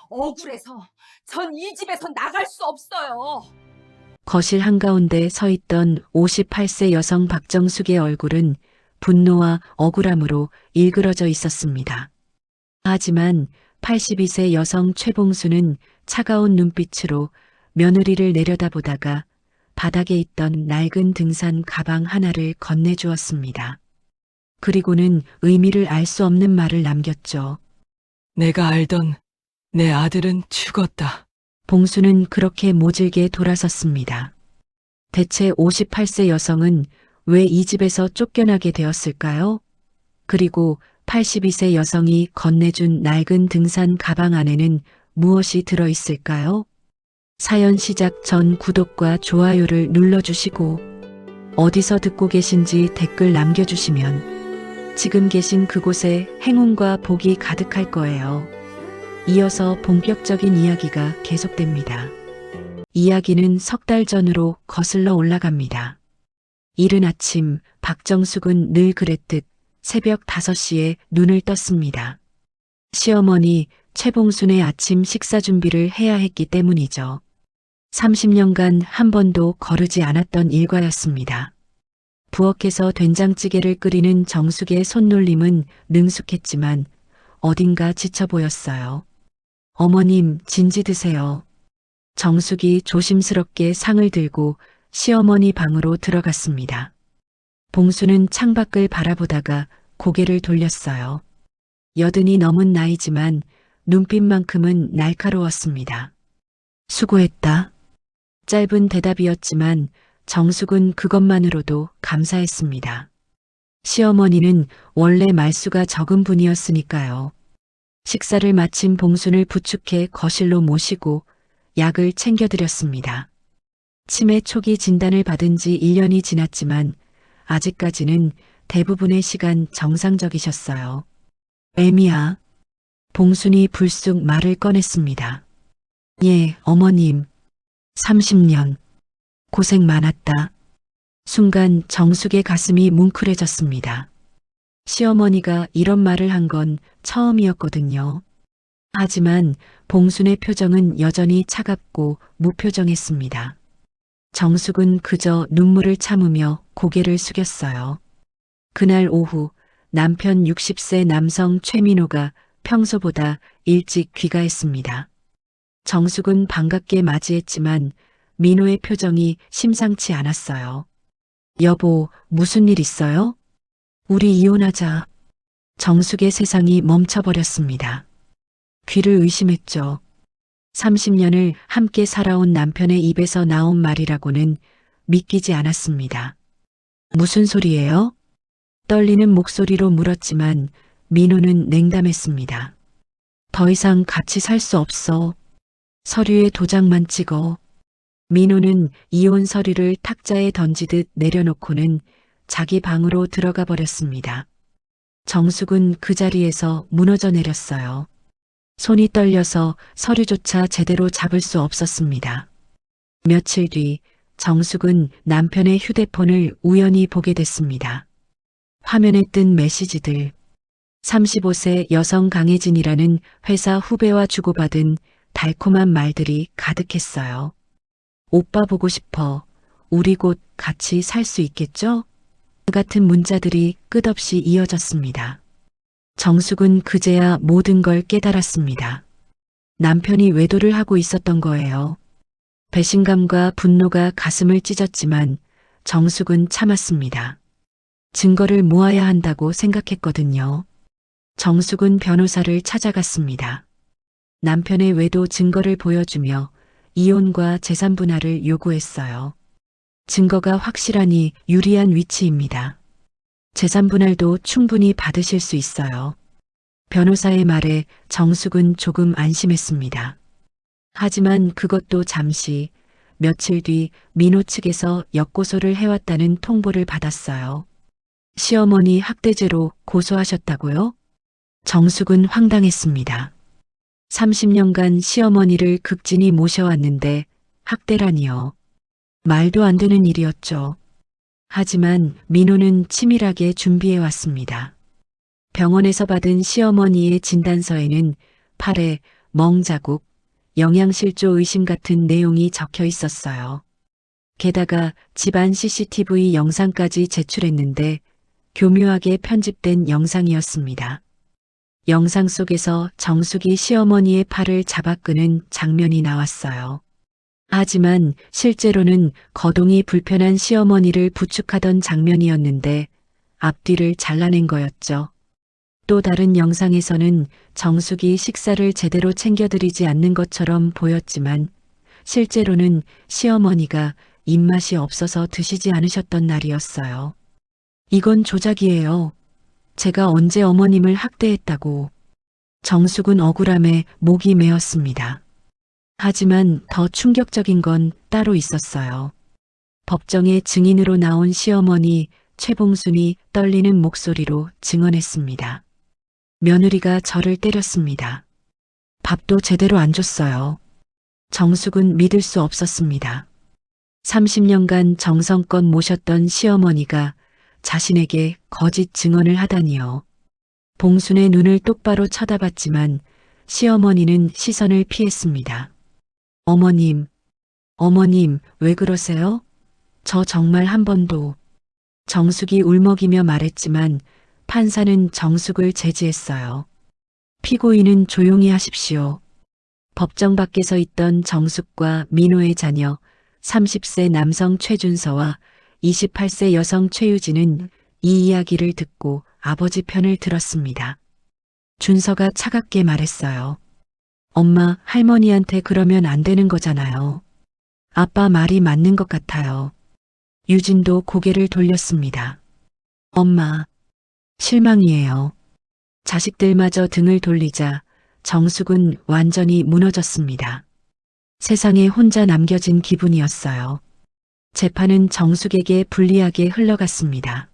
억울해서 전 이 집에서 나갈 수 없어요. 거실 한가운데 서 있던 58세 여성 박정숙의 얼굴은 분노와 억울함으로 일그러져 있었습니다. 하지만 82세 여성 최봉수는 차가운 눈빛으로 며느리를 내려다보다가 바닥에 있던 낡은 등산 가방 하나를 건네주었습니다. 그리고는 의미를 알 수 없는 말을 남겼죠. 내가 알던 내 아들은 죽었다. 봉수는 그렇게 모질게 돌아섰습니다. 대체 58세 여성은 왜 이 집에서 쫓겨나게 되었을까요? 그리고 82세 여성이 건네준 낡은 등산 가방 안에는 무엇이 들어있을까요? 사연 시작 전 구독과 좋아요를 눌러주시고 어디서 듣고 계신지 댓글 남겨주시면 지금 계신 그곳에 행운과 복이 가득할 거예요. 이어서 본격적인 이야기가 계속됩니다. 이야기는 석 달 전으로 거슬러 올라갑니다. 이른 아침 박정숙은 늘 그랬듯 새벽 5시에 눈을 떴습니다. 시어머니 최봉순의 아침 식사 준비를 해야 했기 때문이죠. 30년간 한 번도 거르지 않았던 일과였습니다. 부엌에서 된장찌개를 끓이는 정숙의 손놀림은 능숙했지만 어딘가 지쳐 보였어요. 어머님, 진지 드세요. 정숙이 조심스럽게 상을 들고 시어머니 방으로 들어갔습니다. 봉수는 창밖을 바라보다가 고개를 돌렸어요. 여든이 넘은 나이지만 눈빛만큼은 날카로웠습니다. 수고했다. 짧은 대답이었지만 정숙은 그것만으로도 감사했습니다. 시어머니는 원래 말수가 적은 분이었으니까요. 식사를 마친 봉순을 부축해 거실로 모시고 약을 챙겨드렸습니다. 치매 초기 진단을 받은 지 1년이 지났지만 아직까지는 대부분의 시간 정상적이셨어요. 애미야. 봉순이 불쑥 말을 꺼냈습니다. 예, 어머님. 30년. 고생 많았다. 순간 정숙의 가슴이 뭉클해졌습니다. 시어머니가 이런 말을 한 건 처음이었거든요. 하지만 봉순의 표정은 여전히 차갑고 무표정했습니다. 정숙은 그저 눈물을 참으며 고개를 숙였어요. 그날 오후 남편 60세 남성 최민호가 평소보다 일찍 귀가했습니다. 정숙은 반갑게 맞이했지만 민호의 표정이 심상치 않았어요. 여보, 무슨 일 있어요? 우리 이혼하자. 정숙의 세상이 멈춰버렸습니다. 귀를 의심했죠. 30년을 함께 살아온 남편의 입에서 나온 말이라고는 믿기지 않았습니다. 무슨 소리예요? 떨리는 목소리로 물었지만 민호는 냉담했습니다. 더 이상 같이 살 수 없어. 서류에 도장만 찍어. 민호는 이혼 서류를 탁자에 던지듯 내려놓고는 자기 방으로 들어가 버렸습니다. 정숙은 그 자리에서 무너져 내렸어요. 손이 떨려서 서류조차 제대로 잡을 수 없었습니다. 며칠 뒤 정숙은 남편의 휴대폰을 우연히 보게 됐습니다. 화면에 뜬 메시지들. 35세 여성 강혜진이라는 회사 후배와 주고받은 달콤한 말들이 가득했어요. 오빠 보고 싶어. 우리 곧 같이 살 수 있겠죠? 같은 문자들이 끝없이 이어졌습니다. 정숙은 그제야 모든 걸 깨달았습니다. 남편이 외도를 하고 있었던 거예요. 배신감과 분노가 가슴을 찢었지만 정숙은 참았습니다. 증거를 모아야 한다고 생각했거든요. 정숙은 변호사를 찾아갔습니다. 남편의 외도 증거를 보여주며 이혼과 재산 분할을 요구했어요. 증거가 확실하니 유리한 위치입니다. 재산 분할도 충분히 받으실 수 있어요. 변호사의 말에 정숙은 조금 안심했습니다. 하지만 그것도 잠시, 며칠 뒤 민호 측에서 역고소를 해왔다는 통보를 받았어요. 시어머니 학대죄로 고소하셨다고요? 정숙은 황당했습니다. 30년간 시어머니를 극진히 모셔왔는데 학대라니요. 말도 안 되는 일이었죠. 하지만 민호는 치밀하게 준비해왔습니다. 병원에서 받은 시어머니의 진단서에는 팔에 멍자국, 영양실조 의심 같은 내용이 적혀 있었어요. 게다가 집안 CCTV 영상까지 제출했는데 교묘하게 편집된 영상이었습니다. 영상 속에서 정숙이 시어머니의 팔을 잡아 끄는 장면이 나왔어요. 하지만 실제로는 거동이 불편한 시어머니를 부축하던 장면이었는데 앞뒤를 잘라낸 거였죠. 또 다른 영상에서는 정숙이 식사를 제대로 챙겨드리지 않는 것처럼 보였지만 실제로는 시어머니가 입맛이 없어서 드시지 않으셨던 날이었어요. 이건 조작이에요. 제가 언제 어머님을 학대했다고. 정숙은 억울함에 목이 메었습니다. 하지만 더 충격적인 건 따로 있었어요. 법정에 증인으로 나온 시어머니 최봉순이 떨리는 목소리로 증언했습니다. 며느리가 저를 때렸습니다. 밥도 제대로 안 줬어요. 정숙은 믿을 수 없었습니다. 30년간 정성껏 모셨던 시어머니가 자신에게 거짓 증언을 하다니요. 봉순의 눈을 똑바로 쳐다봤지만 시어머니는 시선을 피했습니다. 어머님, 어머님, 왜 그러세요? 저 정말 한 번도. 정숙이 울먹이며 말했지만 판사는 정숙을 제지했어요. 피고인은 조용히 하십시오. 법정 밖에서 있던 정숙과 민호의 자녀 30세 남성 최준서와 28세 여성 최유진은 이 이야기를 듣고 아버지 편을 들었습니다. 준서가 차갑게 말했어요. 엄마, 할머니한테 그러면 안 되는 거잖아요. 아빠 말이 맞는 것 같아요. 유진도 고개를 돌렸습니다. 엄마, 실망이에요. 자식들마저 등을 돌리자 정숙은 완전히 무너졌습니다. 세상에 혼자 남겨진 기분이었어요. 재판은 정숙에게 불리하게 흘러갔습니다.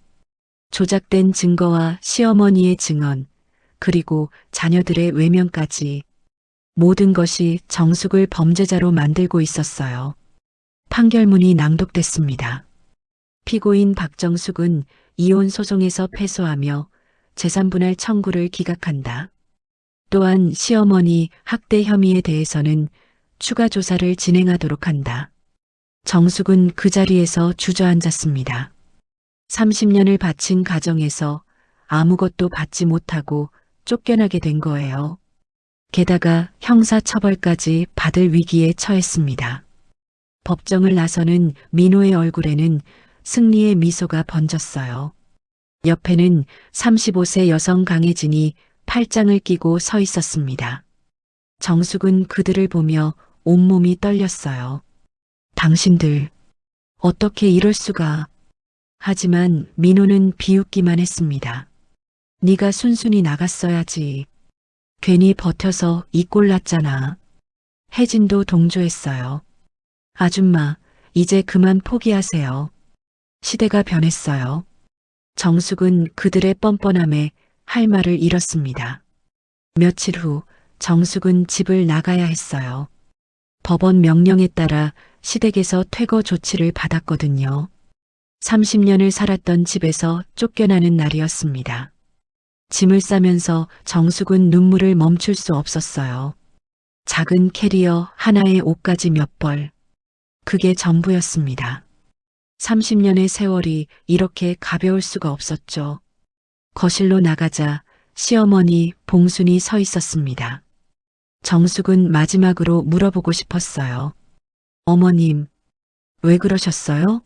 조작된 증거와 시어머니의 증언, 그리고 자녀들의 외면까지 모든 것이 정숙을 범죄자로 만들고 있었어요. 판결문이 낭독됐습니다. 피고인 박정숙은 이혼 소송에서 패소하며 재산분할 청구를 기각한다. 또한 시어머니 학대 혐의에 대해서는 추가 조사를 진행하도록 한다. 정숙은 그 자리에서 주저앉았습니다. 30년을 바친 가정에서 아무것도 받지 못하고 쫓겨나게 된 거예요. 게다가 형사처벌까지 받을 위기에 처했습니다. 법정을 나서는 민호의 얼굴에는 승리의 미소가 번졌어요. 옆에는 35세 여성 강혜진이 팔짱을 끼고 서 있었습니다. 정숙은 그들을 보며 온몸이 떨렸어요. 당신들, 어떻게 이럴 수가. 하지만 민호는 비웃기만 했습니다. 네가 순순히 나갔어야지. 괜히 버텨서 이 꼴 났잖아. 혜진도 동조했어요. 아줌마, 이제 그만 포기하세요. 시대가 변했어요. 정숙은 그들의 뻔뻔함에 할 말을 잃었습니다. 며칠 후 정숙은 집을 나가야 했어요. 법원 명령에 따라 시댁에서 퇴거 조치를 받았거든요. 30년을 살았던 집에서 쫓겨나는 날이었습니다. 짐을 싸면서 정숙은 눈물을 멈출 수 없었어요. 작은 캐리어 하나에 옷가지 몇 벌. 그게 전부였습니다. 30년의 세월이 이렇게 가벼울 수가 없었죠. 거실로 나가자 시어머니 봉순이 서 있었습니다. 정숙은 마지막으로 물어보고 싶었어요. 어머님, 왜 그러셨어요?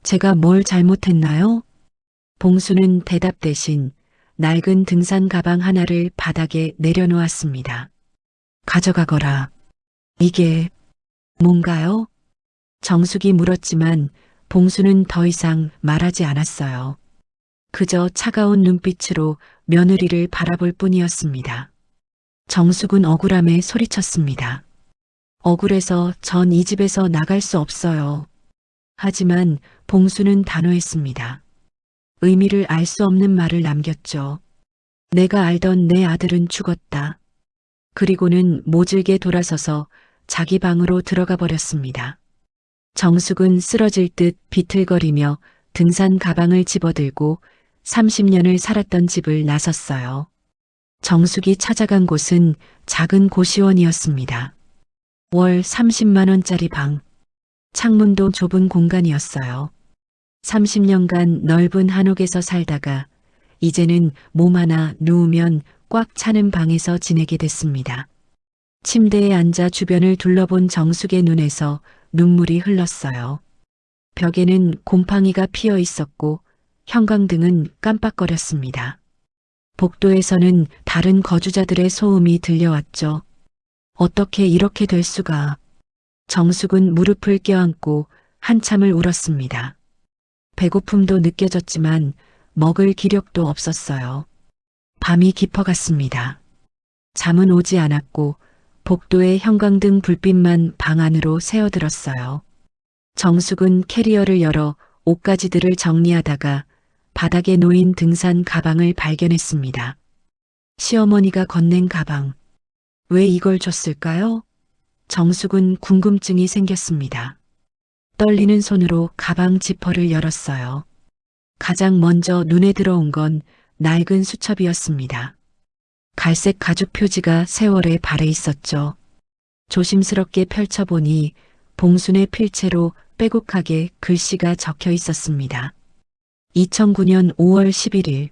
제가 뭘 잘못했나요? 봉순은 대답 대신 낡은 등산 가방 하나를 바닥에 내려놓았습니다. 가져가거라. 이게 뭔가요? 정숙이 물었지만 봉순은 더 이상 말하지 않았어요. 그저 차가운 눈빛으로 며느리를 바라볼 뿐이었습니다. 정숙은 억울함에 소리쳤습니다. 억울해서 전 이 집에서 나갈 수 없어요. 하지만 봉순은 단호했습니다. 의미를 알 수 없는 말을 남겼죠. 내가 알던 내 아들은 죽었다. 그리고는 모질게 돌아서서 자기 방으로 들어가 버렸습니다. 정숙은 쓰러질 듯 비틀거리며 등산 가방을 집어들고 30년을 살았던 집을 나섰어요. 정숙이 찾아간 곳은 작은 고시원이었습니다. 월 30만 원짜리 방. 창문도 좁은 공간이었어요. 30년간 넓은 한옥에서 살다가 이제는 몸 하나 누우면 꽉 차는 방에서 지내게 됐습니다. 침대에 앉아 주변을 둘러본 정숙의 눈에서 눈물이 흘렀어요. 벽에는 곰팡이가 피어 있었고 형광등은 깜빡거렸습니다. 복도에서는 다른 거주자들의 소음이 들려왔죠. 어떻게 이렇게 될 수가. 정숙은 무릎을 껴안고 한참을 울었습니다. 배고픔도 느껴졌지만 먹을 기력도 없었어요. 밤이 깊어갔습니다. 잠은 오지 않았고 복도의 형광등 불빛만 방 안으로 새어들었어요. 정숙은 캐리어를 열어 옷가지들을 정리하다가 바닥에 놓인 등산 가방을 발견했습니다. 시어머니가 건넨 가방. 왜 이걸 줬을까요? 정숙은 궁금증이 생겼습니다. 떨리는 손으로 가방 지퍼를 열었어요. 가장 먼저 눈에 들어온 건 낡은 수첩이었습니다. 갈색 가죽 표지가 세월에 발해 있었죠. 조심스럽게 펼쳐보니 봉순의 필체로 빼곡하게 글씨가 적혀 있었습니다. 2009년 5월 11일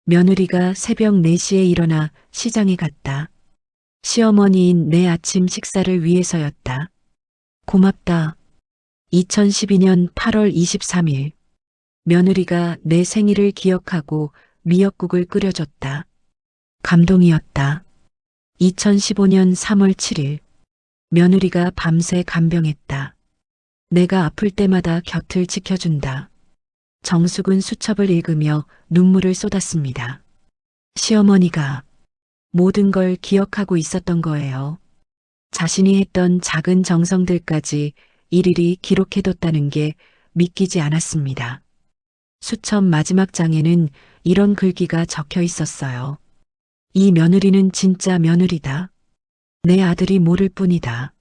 며느리가 새벽 4시에 일어나 시장에 갔다. 시어머니인 내 아침 식사를 위해서였다. 고맙다. 2012년 8월 23일 며느리가 내 생일을 기억하고 미역국을 끓여줬다. 감동이었다. 2015년 3월 7일 며느리가 밤새 간병했다. 내가 아플 때마다 곁을 지켜준다. 정숙은 수첩을 읽으며 눈물을 쏟았습니다. 시어머니가 모든 걸 기억하고 있었던 거예요. 자신이 했던 작은 정성들까지 일일이 기록해뒀다는 게 믿기지 않았습니다. 수첩 마지막 장에는 이런 글귀가 적혀 있었어요. 이 며느리는 진짜 며느리다. 내 아들이 모를 뿐이다.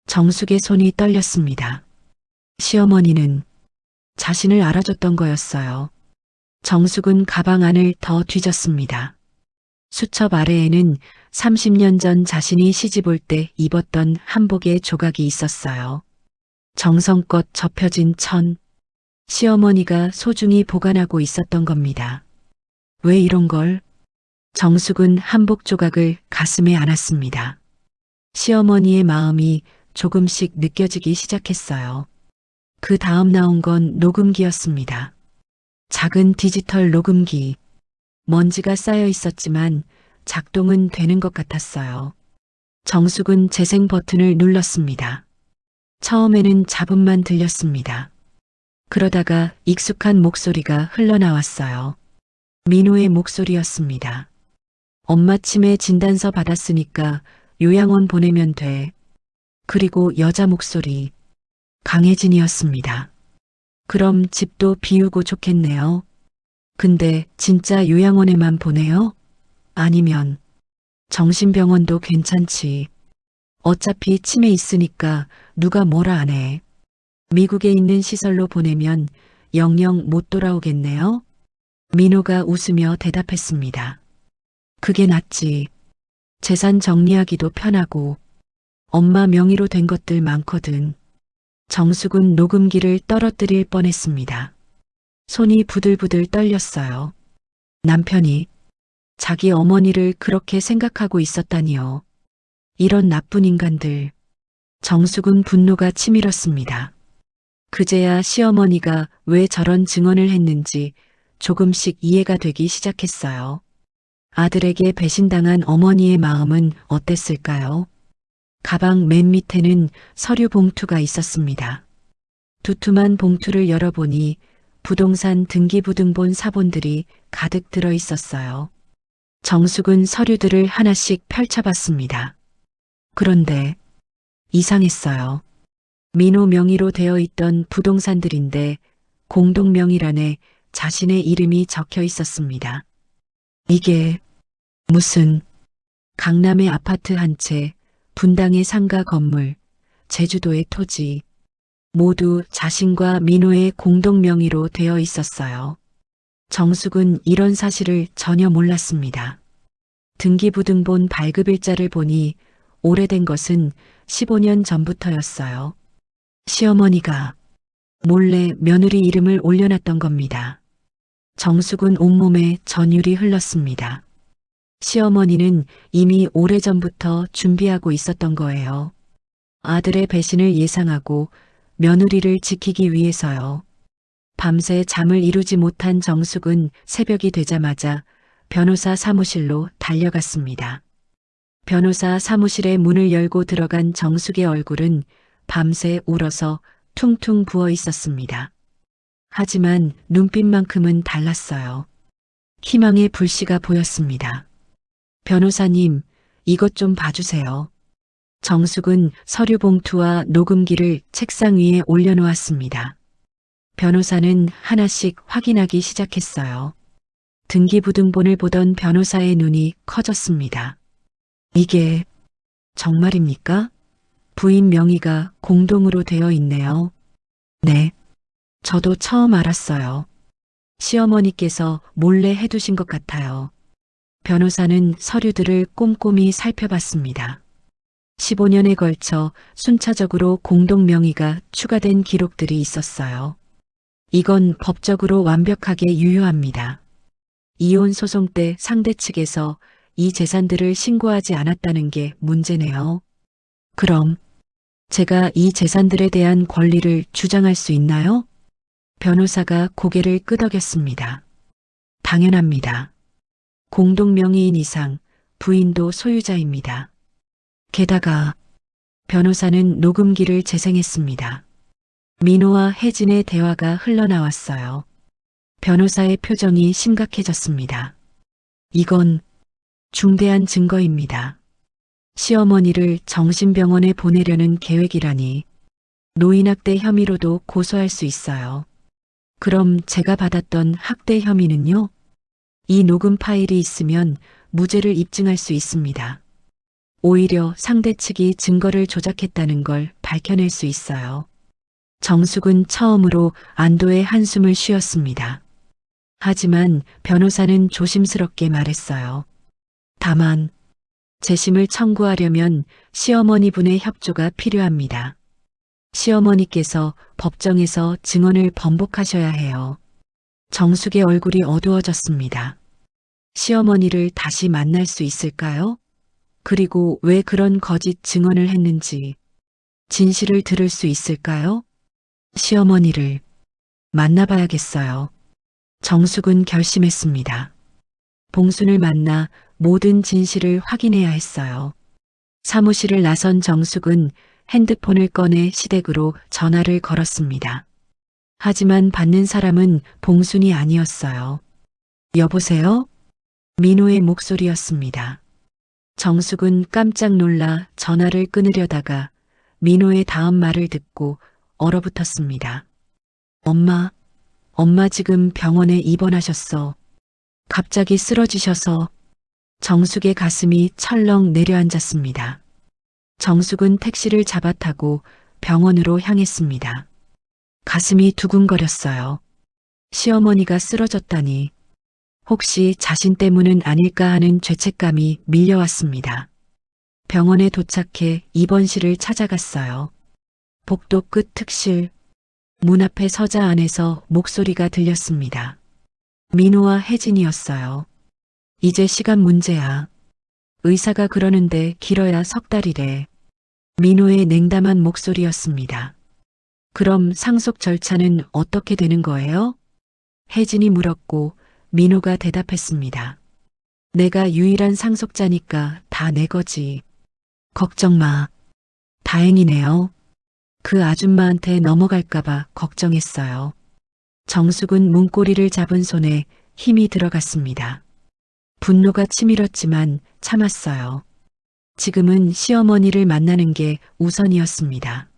정숙의 손이 떨렸습니다. 시어머니는 자신을 알아줬던 거였어요. 정숙은 가방 안을 더 뒤졌습니다. 수첩 아래에는 30년 전 자신이 시집 올 때 입었던 한복의 조각이 있었어요. 정성껏 접혀진 천. 시어머니가 소중히 보관하고 있었던 겁니다. 왜 이런 걸? 정숙은 한복 조각을 가슴에 안았습니다. 시어머니의 마음이 조금씩 느껴지기 시작했어요. 그 다음 나온 건 녹음기였습니다. 작은 디지털 녹음기. 먼지가 쌓여 있었지만 작동은 되는 것 같았어요. 정숙은 재생 버튼을 눌렀습니다. 처음에는 잡음만 들렸습니다. 그러다가 익숙한 목소리가 흘러나왔어요. 민호의 목소리였습니다. 엄마 치매 진단서 받았으니까 요양원 보내면 돼. 그리고 여자 목소리. 강혜진이었습니다. 그럼 집도 비우고 좋겠네요. 근데 진짜 요양원에만 보내요? 아니면 정신병원도 괜찮지. 어차피 치매 있으니까 누가 뭐라 안 해. 미국에 있는 시설로 보내면 영영 못 돌아오겠네요. 민호가 웃으며 대답했습니다. 그게 낫지. 재산 정리하기도 편하고 엄마 명의로 된 것들 많거든. 정숙은 녹음기를 떨어뜨릴 뻔했습니다. 손이 부들부들 떨렸어요. 남편이 자기 어머니를 그렇게 생각하고 있었다니요. 이런 나쁜 인간들. 정숙은 분노가 치밀었습니다. 그제야 시어머니가 왜 저런 증언을 했는지 조금씩 이해가 되기 시작했어요. 아들에게 배신당한 어머니의 마음은 어땠을까요? 가방 맨 밑에는 서류 봉투가 있었습니다. 두툼한 봉투를 열어보니 부동산 등기부등본 사본들이 가득 들어 있었어요. 정숙은 서류들을 하나씩 펼쳐봤습니다. 그런데 이상했어요. 민호 명의로 되어 있던 부동산들인데 공동 명의란에 자신의 이름이 적혀 있었습니다. 이게 무슨 강남의 아파트 한 채, 분당의 상가 건물, 제주도의 토지, 모두 자신과 민호의 공동 명의로 되어 있었어요. 정숙은 이런 사실을 전혀 몰랐습니다. 등기부등본 발급일자를 보니 오래된 것은 15년 전부터였어요. 시어머니가 몰래 며느리 이름을 올려놨던 겁니다. 정숙은 온몸에 전율이 흘렀습니다. 시어머니는 이미 오래전부터 준비하고 있었던 거예요. 아들의 배신을 예상하고 며느리를 지키기 위해서요. 밤새 잠을 이루지 못한 정숙은 새벽이 되자마자 변호사 사무실로 달려갔습니다. 변호사 사무실의 문을 열고 들어간 정숙의 얼굴은 밤새 울어서 퉁퉁 부어 있었습니다. 하지만 눈빛만큼은 달랐어요. 희망의 불씨가 보였습니다. 변호사님, 이것 좀 봐주세요. 정숙은 서류 봉투와 녹음기를 책상 위에 올려놓았습니다. 변호사는 하나씩 확인하기 시작했어요. 등기부등본을 보던 변호사의 눈이 커졌습니다. 이게 정말입니까? 부인 명의가 공동으로 되어 있네요. 네, 저도 처음 알았어요. 시어머니께서 몰래 해두신 것 같아요. 변호사는 서류들을 꼼꼼히 살펴봤습니다. 15년에 걸쳐 순차적으로 공동 명의가 추가된 기록들이 있었어요. 이건 법적으로 완벽하게 유효합니다. 이혼 소송 때 상대 측에서 이 재산들을 신고하지 않았다는 게 문제네요. 그럼 제가 이 재산들에 대한 권리를 주장할 수 있나요? 변호사가 고개를 끄덕였습니다. 당연합니다. 공동명의인 이상 부인도 소유자입니다. 게다가 변호사는 녹음기를 재생했습니다. 민호와 혜진의 대화가 흘러나왔어요. 변호사의 표정이 심각해졌습니다. 이건 중대한 증거입니다. 시어머니를 정신병원에 보내려는 계획이라니 노인학대 혐의로도 고소할 수 있어요. 그럼 제가 받았던 학대 혐의는요? 이 녹음 파일이 있으면 무죄를 입증할 수 있습니다. 오히려 상대 측이 증거를 조작했다는 걸 밝혀낼 수 있어요. 정숙은 처음으로 안도의 한숨을 쉬었습니다. 하지만 변호사는 조심스럽게 말했어요. 다만 재심을 청구하려면 시어머니 분의 협조가 필요합니다. 시어머니께서 법정에서 증언을 번복하셔야 해요. 정숙의 얼굴이 어두워졌습니다. 시어머니를 다시 만날 수 있을까요? 그리고 왜 그런 거짓 증언을 했는지 진실을 들을 수 있을까요? 시어머니를 만나봐야겠어요. 정숙은 결심했습니다. 봉순을 만나 모든 진실을 확인해야 했어요. 사무실을 나선 정숙은 핸드폰을 꺼내 시댁으로 전화를 걸었습니다. 하지만 받는 사람은 봉순이 아니었어요. 여보세요? 민호의 목소리였습니다. 정숙은 깜짝 놀라 전화를 끊으려다가 민호의 다음 말을 듣고 얼어붙었습니다. 엄마 지금 병원에 입원하셨어. 갑자기 쓰러지셔서. 정숙의 가슴이 철렁 내려앉았습니다. 정숙은 택시를 잡아타고 병원으로 향했습니다. 가슴이 두근거렸어요. 시어머니가 쓰러졌다니 혹시 자신 때문은 아닐까 하는 죄책감이 밀려왔습니다. 병원에 도착해 입원실을 찾아갔어요. 복도 끝 특실. 문 앞에 서자 안에서 목소리가 들렸습니다. 민호와 혜진이었어요. 이제 시간 문제야. 의사가 그러는데 길어야 석 달이래. 민호의 냉담한 목소리였습니다. 그럼 상속 절차는 어떻게 되는 거예요? 혜진이 물었고 민호가 대답했습니다. 내가 유일한 상속자니까 다 내 거지. 걱정 마. 다행이네요. 그 아줌마한테 넘어갈까봐 걱정했어요. 정숙은 문고리를 잡은 손에 힘이 들어갔습니다. 분노가 치밀었지만 참았어요. 지금은 시어머니를 만나는 게 우선이었습니다.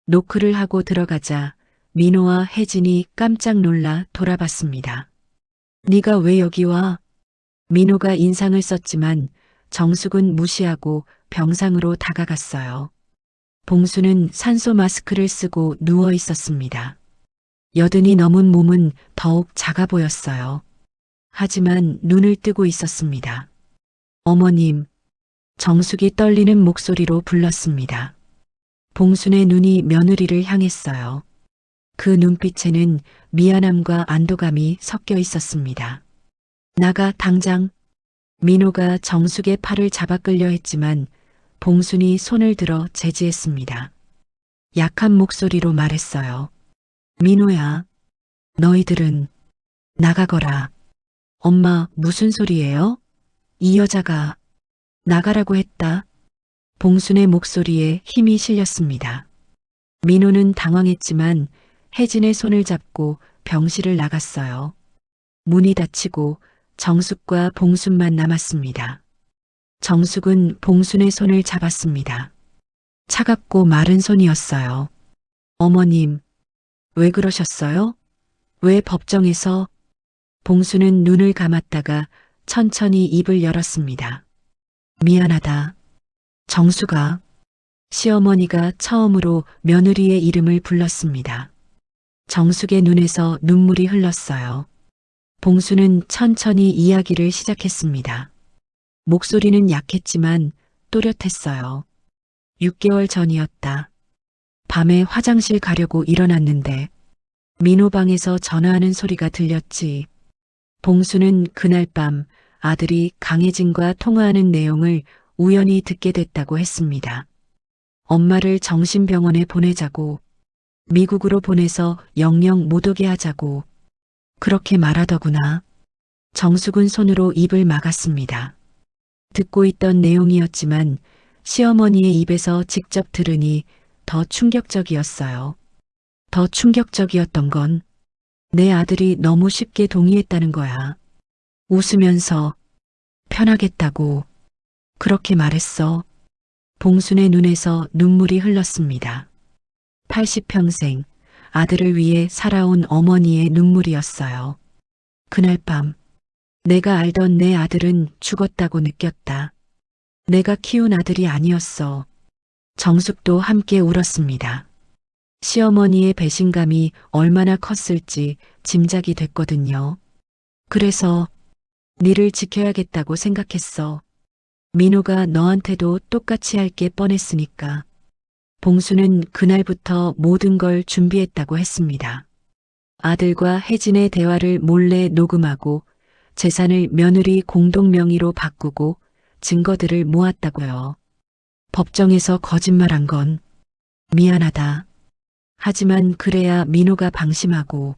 노크를 하고 들어가자 민호와 혜진이 깜짝 놀라 돌아봤습니다. 네가 왜 여기 와? 민호가 인상을 썼지만 정숙은 무시하고 병상으로 다가갔어요. 봉수는 산소 마스크를 쓰고 누워 있었습니다. 여든이 넘은 몸은 더욱 작아 보였어요. 하지만 눈을 뜨고 있었습니다. 어머님, 정숙이 떨리는 목소리로 불렀습니다. 봉순의 눈이 며느리를 향했어요. 그 눈빛에는 미안함과 안도감이 섞여 있었습니다. 나가 당장. 민호가 정숙의 팔을 잡아 끌려 했지만 봉순이 손을 들어 제지했습니다. 약한 목소리로 말했어요. 민호야, 너희들은 나가거라. 엄마, 무슨 소리예요? 이 여자가 나가라고 했다. 봉순의 목소리에 힘이 실렸습니다. 민호는 당황했지만 혜진의 손을 잡고 병실을 나갔어요. 문이 닫히고 정숙과 봉순만 남았습니다. 정숙은 봉순의 손을 잡았습니다. 차갑고 마른 손이었어요. 어머님, 왜 그러셨어요? 왜 법정에서? 봉순은 눈을 감았다가 천천히 입을 열었습니다. 미안하다. 정수가. 시어머니가 처음으로 며느리의 이름을 불렀습니다. 정숙의 눈에서 눈물이 흘렀어요. 봉수는 천천히 이야기를 시작했습니다. 목소리는 약했지만 또렷했어요. 6개월 전이었다. 밤에 화장실 가려고 일어났는데 민호 방에서 전화하는 소리가 들렸지. 봉수는 그날 밤 아들이 강혜진과 통화하는 내용을 우연히 듣게 됐다고 했습니다. 엄마를 정신병원에 보내자고, 미국으로 보내서 영영 못 오게 하자고, 그렇게 말하더구나. 정숙은 손으로 입을 막았습니다. 듣고 있던 내용이었지만 시어머니의 입에서 직접 들으니 더 충격적이었어요. 더 충격적이었던 건 내 아들이 너무 쉽게 동의했다는 거야. 웃으면서 편하겠다고 그렇게 말했어. 봉순의 눈에서 눈물이 흘렀습니다. 80평생 아들을 위해 살아온 어머니의 눈물이었어요. 그날 밤 내가 알던 내 아들은 죽었다고 느꼈다. 내가 키운 아들이 아니었어. 정숙도 함께 울었습니다. 시어머니의 배신감이 얼마나 컸을지 짐작이 됐거든요. 그래서 니를 지켜야겠다고 생각했어. 민호가 너한테도 똑같이 할 게 뻔했으니까. 봉수는 그날부터 모든 걸 준비했다고 했습니다. 아들과 혜진의 대화를 몰래 녹음하고 재산을 며느리 공동 명의로 바꾸고 증거들을 모았다고요. 법정에서 거짓말한 건 미안하다. 하지만 그래야 민호가 방심하고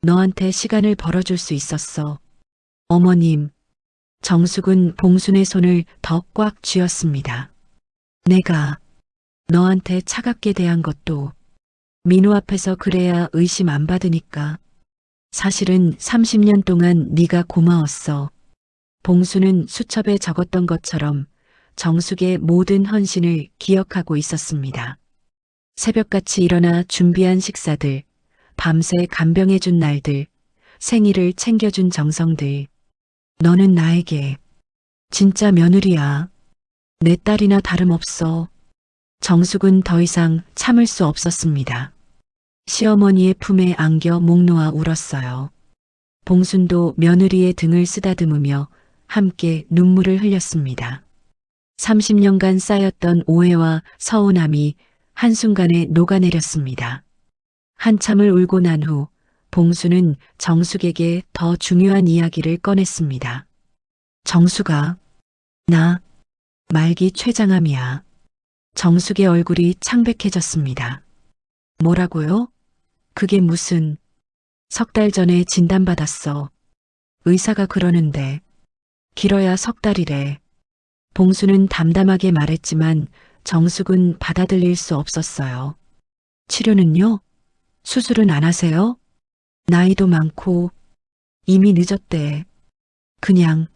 너한테 시간을 벌어줄 수 있었어. 어머님, 정숙은 봉순의 손을 더 꽉 쥐었습니다. 내가 너한테 차갑게 대한 것도 민호 앞에서 그래야 의심 안 받으니까. 사실은 30년 동안 네가 고마웠어. 봉수는 수첩에 적었던 것처럼 정숙의 모든 헌신을 기억하고 있었습니다. 새벽같이 일어나 준비한 식사들, 밤새 간병해준 날들, 생일을 챙겨준 정성들. 너는 나에게 진짜 며느리야. 내 딸이나 다름없어. 정숙은 더 이상 참을 수 없었습니다. 시어머니의 품에 안겨 목 놓아 울었어요. 봉순도 며느리의 등을 쓰다듬으며 함께 눈물을 흘렸습니다. 30년간 쌓였던 오해와 서운함이 한순간에 녹아내렸습니다. 한참을 울고 난 후 봉수는 정숙에게 더 중요한 이야기를 꺼냈습니다. 정숙아, 나 말기 췌장암이야. 정숙의 얼굴이 창백해졌습니다. 뭐라고요? 그게 무슨... 석 달 전에 진단받았어. 의사가 그러는데 길어야 석 달이래. 봉수는 담담하게 말했지만 정숙은 받아들일 수 없었어요. 치료는요? 수술은 안 하세요? 나이도 많고 이미 늦었대. 그냥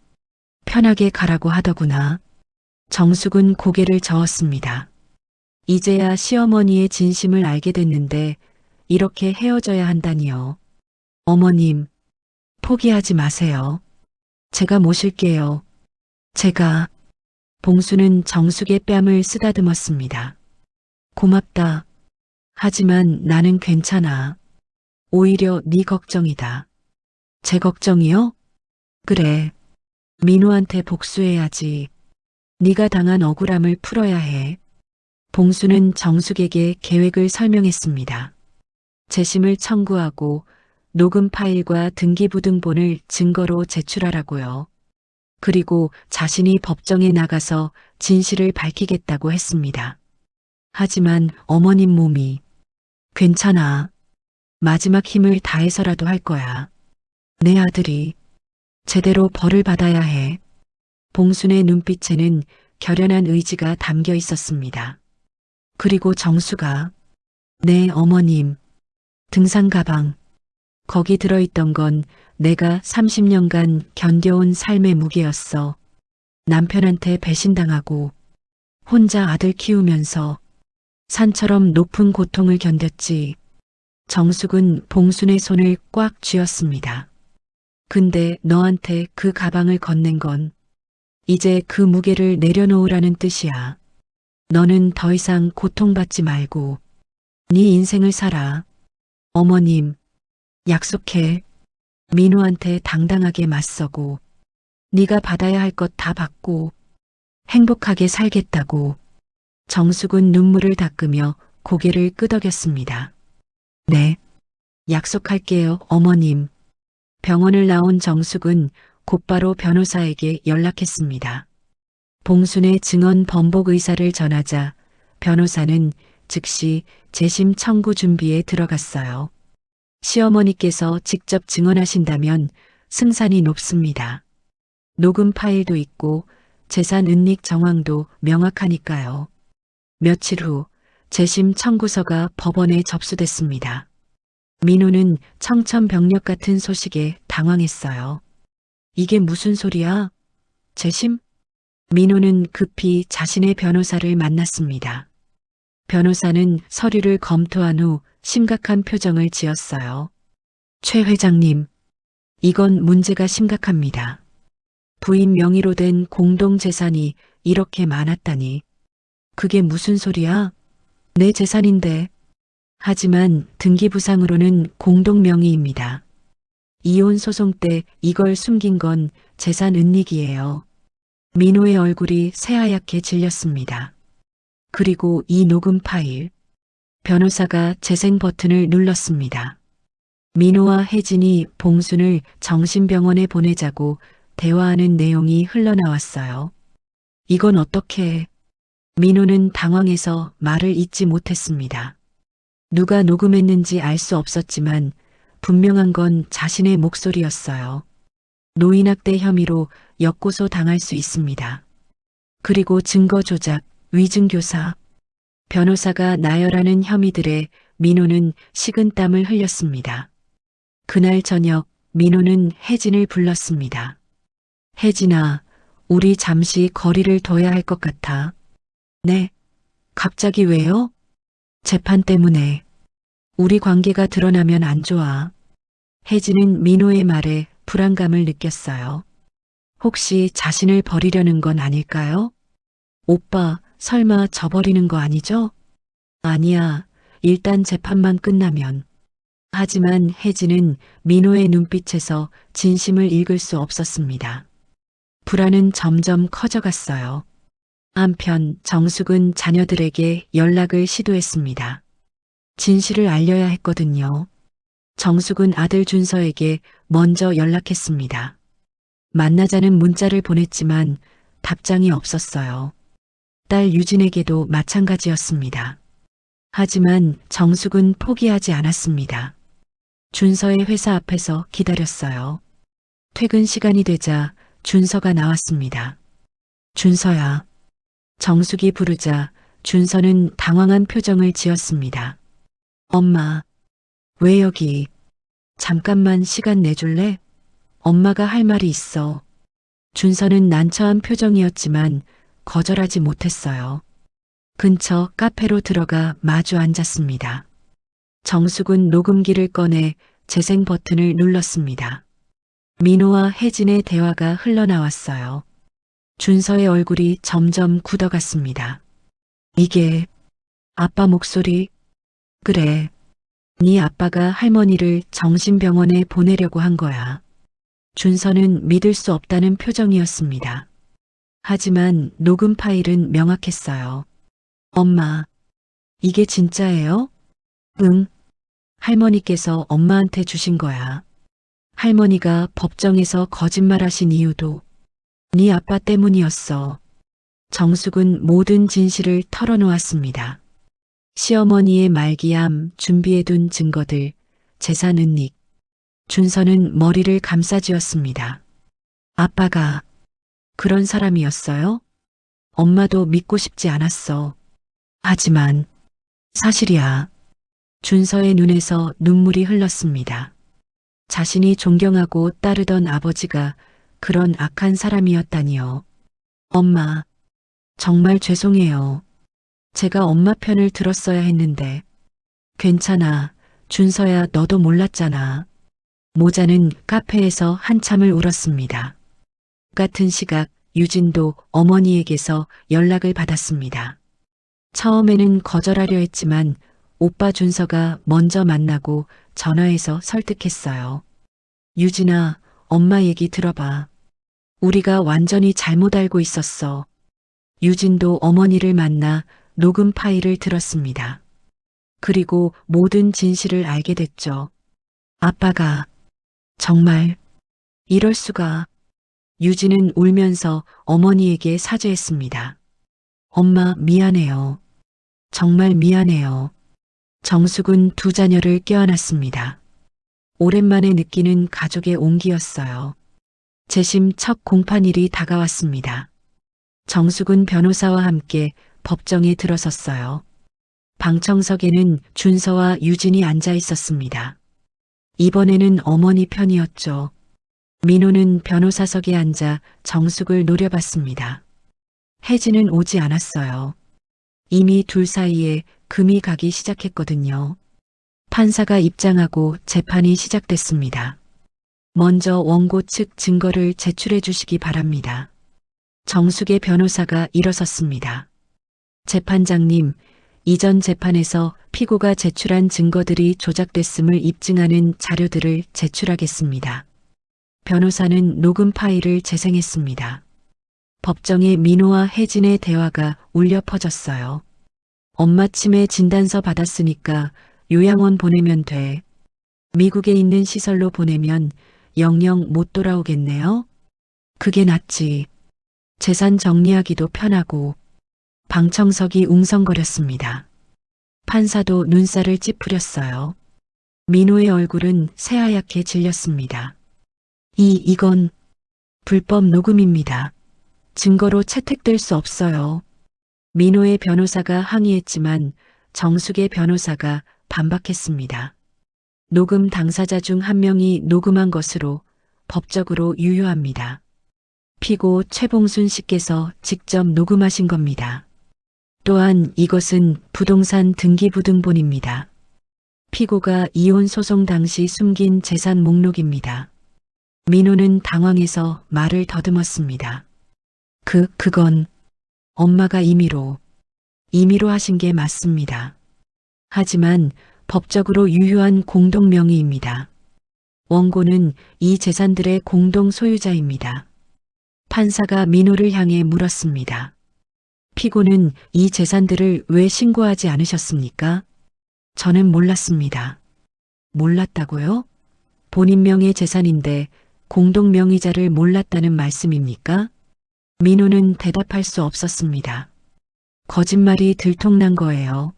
편하게 가라고 하더구나. 정숙은 고개를 저었습니다. 이제야 시어머니의 진심을 알게 됐는데 이렇게 헤어져야 한다니요. 어머님, 포기하지 마세요. 제가 모실게요. 제가... 봉수는 정숙의 뺨을 쓰다듬었습니다. 고맙다. 하지만 나는 괜찮아. 오히려 네 걱정이다. 제 걱정이요? 그래. 민호한테 복수해야지. 네가 당한 억울함을 풀어야 해. 봉수는 정숙에게 계획을 설명했습니다. 재심을 청구하고 녹음 파일과 등기부등본을 증거로 제출하라고요. 그리고 자신이 법정에 나가서 진실을 밝히겠다고 했습니다. 하지만 어머님 몸이 괜찮아. 마지막 힘을 다해서라도 할 거야. 내 아들이 제대로 벌을 받아야 해. 봉순의 눈빛에는 결연한 의지가 담겨 있었습니다. 그리고 정수가 네 어머님 등산 가방 거기 들어있던 건 내가 30년간 견뎌온 삶의 무게였어. 남편한테 배신당하고 혼자 아들 키우면서 산처럼 높은 고통을 견뎠지. 정숙은 봉순의 손을 꽉 쥐었습니다. 근데 너한테 그 가방을 건넨 건 이제 그 무게를 내려놓으라는 뜻이야. 너는 더 이상 고통받지 말고 네 인생을 살아. 어머님, 약속해. 민호한테 당당하게 맞서고 네가 받아야 할 것 다 받고 행복하게 살겠다고. 정숙은 눈물을 닦으며 고개를 끄덕였습니다. 네, 약속할게요, 어머님. 병원을 나온 정숙은 곧바로 변호사에게 연락했습니다. 봉순의 증언 번복 의사를 전하자 변호사는 즉시 재심 청구 준비에 들어갔어요. 시어머니께서 직접 증언하신다면 승산이 높습니다. 녹음 파일도 있고 재산 은닉 정황도 명확하니까요. 며칠 후 재심 청구서가 법원에 접수됐습니다. 민호는 청천벽력 같은 소식에 당황했어요. 이게 무슨 소리야? 재심? 민호는 급히 자신의 변호사를 만났습니다. 변호사는 서류를 검토한 후 심각한 표정을 지었어요. 최 회장님, 이건 문제가 심각합니다. 부인 명의로 된 공동재산이 이렇게 많았다니. 그게 무슨 소리야? 내 재산인데. 하지만 등기부상으로는 공동명의입니다. 이혼 소송 때 이걸 숨긴 건 재산 은닉이에요. 민호의 얼굴이 새하얗게 질렸습니다. 그리고 이 녹음 파일. 변호사가 재생 버튼을 눌렀습니다. 민호와 혜진이 봉순을 정신병원에 보내자고 대화하는 내용이 흘러나왔어요. 이건 어떻게? 민호는 당황해서 말을 잇지 못했습니다. 누가 녹음했는지 알 수 없었지만 분명한 건 자신의 목소리였어요. 노인학대 혐의로 역고소 당할 수 있습니다. 그리고 증거 조작, 위증교사, 변호사가 나열하는 혐의들에 민호는 식은땀을 흘렸습니다. 그날 저녁 민호는 혜진을 불렀습니다. 혜진아, 우리 잠시 거리를 둬야 할 것 같아. 네. 갑자기 왜요? 재판 때문에. 우리 관계가 드러나면 안 좋아. 혜진은 민호의 말에 불안감을 느꼈어요. 혹시 자신을 버리려는 건 아닐까요? 오빠, 설마 저버리는 거 아니죠? 아니야. 일단 재판만 끝나면. 하지만 혜진은 민호의 눈빛에서 진심을 읽을 수 없었습니다. 불안은 점점 커져갔어요. 한편 정숙은 자녀들에게 연락을 시도했습니다. 진실을 알려야 했거든요. 정숙은 아들 준서에게 먼저 연락했습니다. 만나자는 문자를 보냈지만 답장이 없었어요. 딸 유진에게도 마찬가지였습니다. 하지만 정숙은 포기하지 않았습니다. 준서의 회사 앞에서 기다렸어요. 퇴근 시간이 되자 준서가 나왔습니다. 준서야. 정숙이 부르자 준서는 당황한 표정을 지었습니다. 엄마, 왜 여기? 잠깐만 시간 내줄래? 엄마가 할 말이 있어. 준서는 난처한 표정이었지만 거절하지 못했어요. 근처 카페로 들어가 마주 앉았습니다. 정숙은 녹음기를 꺼내 재생 버튼을 눌렀습니다. 민호와 혜진의 대화가 흘러나왔어요. 준서의 얼굴이 점점 굳어갔습니다. 이게 아빠 목소리? 그래. 네 아빠가 할머니를 정신병원에 보내려고 한 거야. 준서는 믿을 수 없다는 표정이었습니다. 하지만 녹음 파일은 명확했어요. 엄마, 이게 진짜예요? 응. 할머니께서 엄마한테 주신 거야. 할머니가 법정에서 거짓말하신 이유도 네 아빠 때문이었어. 정숙은 모든 진실을 털어놓았습니다. 시어머니의 말기암, 준비해둔 증거들, 재산 은닉. 준서는 머리를 감싸쥐었습니다. 아빠가 그런 사람이었어요? 엄마도 믿고 싶지 않았어. 하지만 사실이야. 준서의 눈에서 눈물이 흘렀습니다. 자신이 존경하고 따르던 아버지가 그런 악한 사람이었다니요. 엄마, 정말 죄송해요. 제가 엄마 편을 들었어야 했는데. 괜찮아. 준서야, 너도 몰랐잖아. 모자는 카페에서 한참을 울었습니다. 같은 시각 유진도 어머니에게서 연락을 받았습니다. 처음에는 거절하려 했지만 오빠 준서가 먼저 만나고 전화해서 설득했어요. 유진아, 엄마 얘기 들어봐. 우리가 완전히 잘못 알고 있었어. 유진도 어머니를 만나 녹음 파일을 들었습니다. 그리고 모든 진실을 알게 됐죠. 아빠가 정말 이럴 수가. 유진은 울면서 어머니에게 사죄했습니다. 엄마, 미안해요. 정말 미안해요. 정숙은 두 자녀를 껴안았습니다. 오랜만에 느끼는 가족의 온기였어요. 재심 첫 공판일이 다가왔습니다. 정숙은 변호사와 함께 법정에 들어섰어요. 방청석에는 준서와 유진이 앉아 있었습니다. 이번에는 어머니 편이었죠. 민호는 변호사석에 앉아 정숙을 노려봤습니다. 혜진은 오지 않았어요. 이미 둘 사이에 금이 가기 시작했거든요. 판사가 입장하고 재판이 시작됐습니다. 먼저 원고 측 증거를 제출해 주시기 바랍니다. 정숙의 변호사가 일어섰습니다. 재판장님, 이전 재판에서 피고가 제출한 증거들이 조작됐음을 입증하는 자료들을 제출하겠습니다. 변호사는 녹음 파일을 재생했습니다. 법정에 민호와 혜진의 대화가 울려 퍼졌어요. 엄마 치매 진단서 받았으니까 요양원 보내면 돼. 미국에 있는 시설로 보내면 영영 못 돌아오겠네요. 그게 낫지. 재산 정리하기도 편하고. 방청석이 웅성거렸습니다. 판사도 눈살을 찌푸렸어요. 민호의 얼굴은 새하얗게 질렸습니다. 이건 불법 녹음입니다. 증거로 채택될 수 없어요. 민호의 변호사가 항의했지만 정숙의 변호사가 반박했습니다. 녹음 당사자 중 한 명이 녹음한 것으로 법적으로 유효합니다. 피고 최봉순 씨께서 직접 녹음하신 겁니다. 또한 이것은 부동산 등기부등본입니다. 피고가 이혼 소송 당시 숨긴 재산 목록입니다. 민호는 당황해서 말을 더듬었습니다. 그건 엄마가 임의로 하신 게 맞습니다. 하지만 법적으로 유효한 공동명의입니다. 원고는 이 재산들의 공동 소유자입니다. 판사가 민호를 향해 물었습니다. 피고는 이 재산들을 왜 신고하지 않으셨습니까? 저는 몰랐습니다. 몰랐다고요? 본인 명의 재산인데 공동명의자를 몰랐다는 말씀입니까? 민호는 대답할 수 없었습니다. 거짓말이 들통난 거예요.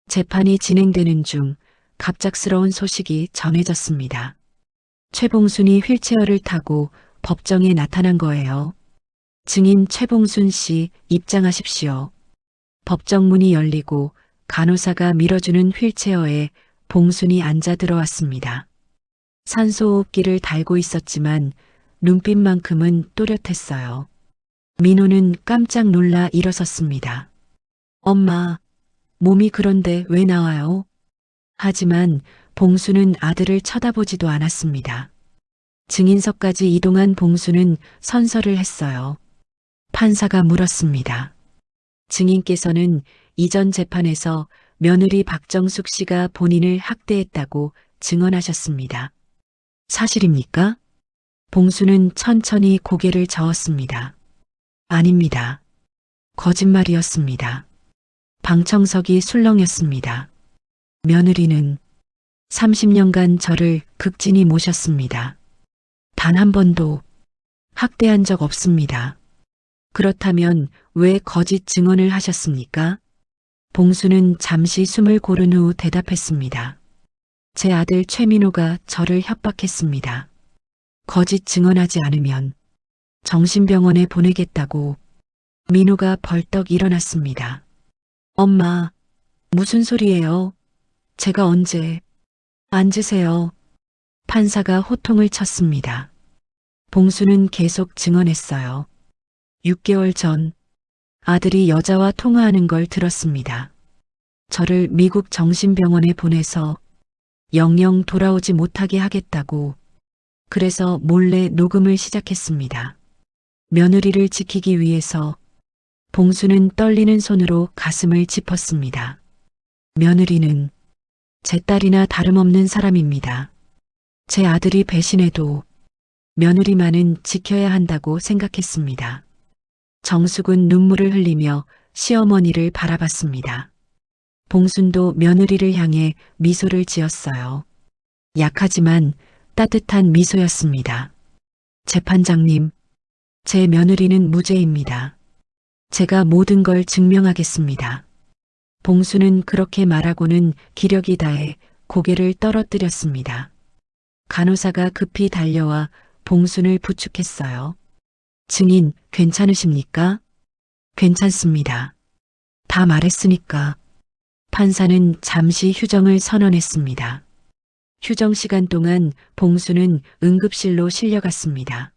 재판이 진행되는 중 갑작스러운 소식이 전해졌습니다. 최봉순이 휠체어를 타고 법정에 나타난 거예요. 증인 최봉순 씨, 입장하십시오. 법정 문이 열리고 간호사가 밀어주는 휠체어에 봉순이 앉아 들어왔습니다. 산소호흡기를 달고 있었지만 눈빛만큼은 또렷했어요. 민호는 깜짝 놀라 일어섰습니다. 엄마, 몸이 그런데 왜 나와요? 하지만 봉수는 아들을 쳐다보지도 않았습니다. 증인석까지 이동한 봉수는 선서를 했어요. 판사가 물었습니다. 증인께서는 이전 재판에서 며느리 박정숙 씨가 본인을 학대했다고 증언하셨습니다. 사실입니까? 봉수는 천천히 고개를 저었습니다. 아닙니다. 거짓말이었습니다. 방청석이 술렁였습니다. 며느리는 30년간 저를 극진히 모셨습니다. 단 한 번도 학대한 적 없습니다. 그렇다면 왜 거짓 증언을 하셨습니까? 봉수는 잠시 숨을 고른 후 대답했습니다. 제 아들 최민호가 저를 협박했습니다. 거짓 증언하지 않으면 정신병원에 보내겠다고. 민호가 벌떡 일어났습니다. 엄마, 무슨 소리예요? 제가 언제? 앉으세요. 판사가 호통을 쳤습니다. 봉수는 계속 증언했어요. 6개월 전 아들이 여자와 통화하는 걸 들었습니다. 저를 미국 정신병원에 보내서 영영 돌아오지 못하게 하겠다고. 그래서 몰래 녹음을 시작했습니다. 며느리를 지키기 위해서. 봉수는 떨리는 손으로 가슴을 짚었습니다. 며느리는 제 딸이나 다름없는 사람입니다. 제 아들이 배신해도 며느리만은 지켜야 한다고 생각했습니다. 정숙은 눈물을 흘리며 시어머니를 바라봤습니다. 봉순도 며느리를 향해 미소를 지었어요. 약하지만 따뜻한 미소였습니다. 재판장님, 제 며느리는 무죄입니다. 제가 모든 걸 증명하겠습니다. 봉수는 그렇게 말하고는 기력이 다해 고개를 떨어뜨렸습니다. 간호사가 급히 달려와 봉순을 부축했어요. 증인, 괜찮으십니까? 괜찮습니다. 다 말했으니까. 판사는 잠시 휴정을 선언했습니다. 휴정 시간 동안 봉수는 응급실로 실려갔습니다.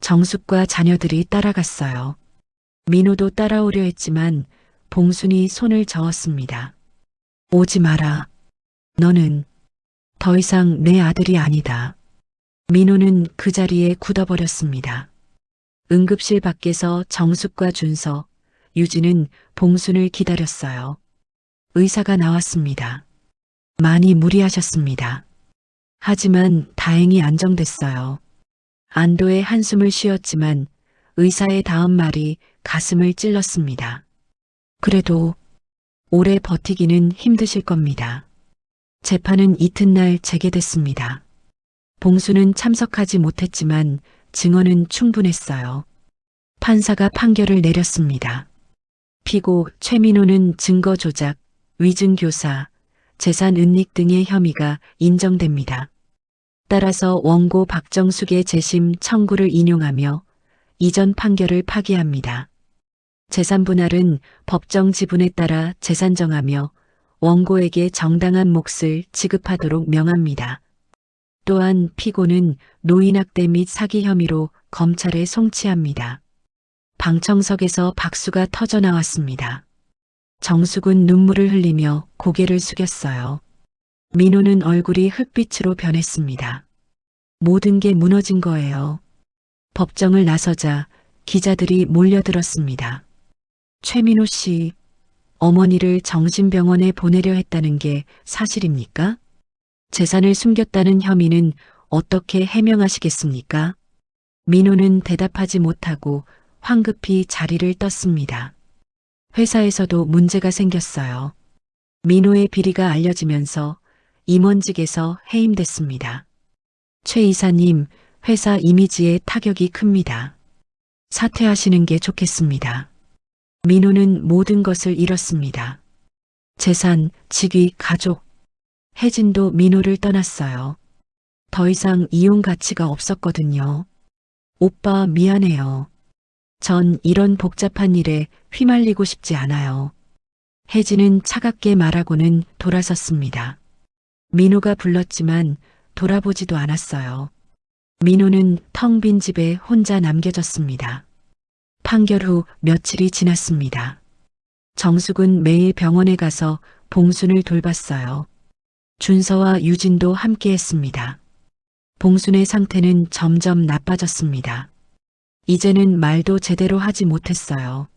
정숙과 자녀들이 따라갔어요. 민호도 따라오려 했지만 봉순이 손을 저었습니다. 오지 마라. 너는 더 이상 내 아들이 아니다. 민호는 그 자리에 굳어버렸습니다. 응급실 밖에서 정숙과 준서, 유진은 봉순을 기다렸어요. 의사가 나왔습니다. 많이 무리하셨습니다. 하지만 다행히 안정됐어요. 안도의 한숨을 쉬었지만 의사의 다음 말이 가슴을 찔렀습니다. 그래도 오래 버티기는 힘드실 겁니다. 재판은 이튿날 재개됐습니다. 봉수는 참석하지 못했지만 증언은 충분했어요. 판사가 판결을 내렸습니다. 피고 최민호는 증거 조작, 위증교사, 재산 은닉 등의 혐의가 인정됩니다. 따라서 원고 박정숙의 재심 청구를 인용하며 이전 판결을 파기합니다. 재산 분할은 법정 지분에 따라 재산 정하며 원고에게 정당한 몫을 지급하도록 명합니다. 또한 피고는 노인학대 및 사기 혐의로 검찰에 송치합니다. 방청석에서 박수가 터져 나왔습니다. 정숙은 눈물을 흘리며 고개를 숙였어요. 민호는 얼굴이 흙빛으로 변했습니다. 모든 게 무너진 거예요. 법정을 나서자 기자들이 몰려들었습니다. 최민호 씨, 어머니를 정신병원에 보내려 했다는 게 사실입니까? 재산을 숨겼다는 혐의는 어떻게 해명하시겠습니까? 민호는 대답하지 못하고 황급히 자리를 떴습니다. 회사에서도 문제가 생겼어요. 민호의 비리가 알려지면서 임원직에서 해임됐습니다. 최 이사님, 회사 이미지에 타격이 큽니다. 사퇴하시는 게 좋겠습니다. 민호는 모든 것을 잃었습니다. 재산, 직위, 가족. 혜진도 민호를 떠났어요. 더 이상 이혼 가치가 없었거든요. 오빠 미안해요. 전 이런 복잡한 일에 휘말리고 싶지 않아요. 혜진은 차갑게 말하고는 돌아섰습니다. 민호가 불렀지만 돌아보지도 않았어요. 민호는 텅 빈 집에 혼자 남겨졌습니다. 판결 후 며칠이 지났습니다. 정숙은 매일 병원에 가서 봉순을 돌봤어요. 준서와 유진도 함께했습니다. 봉순의 상태는 점점 나빠졌습니다. 이제는 말도 제대로 하지 못했어요.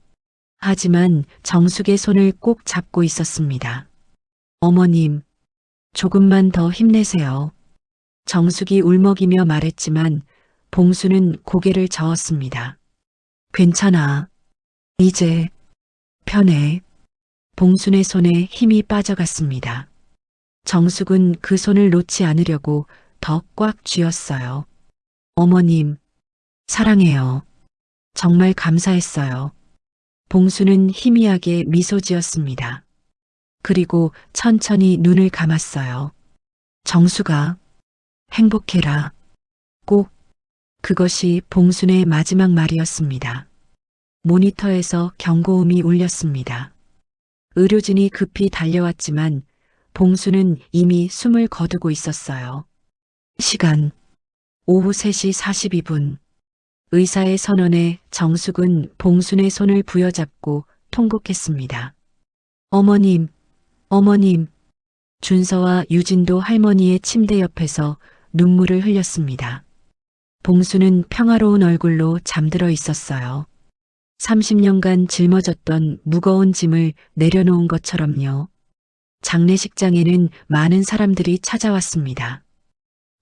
하지만 정숙의 손을 꼭 잡고 있었습니다. 어머님, 조금만 더 힘내세요. 정숙이 울먹이며 말했지만 봉수는 고개를 저었습니다. 괜찮아. 이제 편해. 봉순의 손에 힘이 빠져갔습니다. 정숙은 그 손을 놓지 않으려고 더 꽉 쥐었어요. 어머님, 사랑해요. 정말 감사했어요. 봉수는 희미하게 미소 지었습니다. 그리고 천천히 눈을 감았어요. 정수가 행복해라. 꼭 그것이 봉순의 마지막 말이었습니다. 모니터에서 경고음이 울렸습니다. 의료진이 급히 달려왔지만 봉수는 이미 숨을 거두고 있었어요. 시간 오후 3시 42분. 의사의 선언에 정숙은 봉순의 손을 부여잡고 통곡했습니다. 어머님, 어머님. 준서와 유진도 할머니의 침대 옆에서 눈물을 흘렸습니다. 봉수는 평화로운 얼굴로 잠들어 있었어요. 30년간 짊어졌던 무거운 짐을 내려놓은 것처럼요. 장례식장에는 많은 사람들이 찾아왔습니다.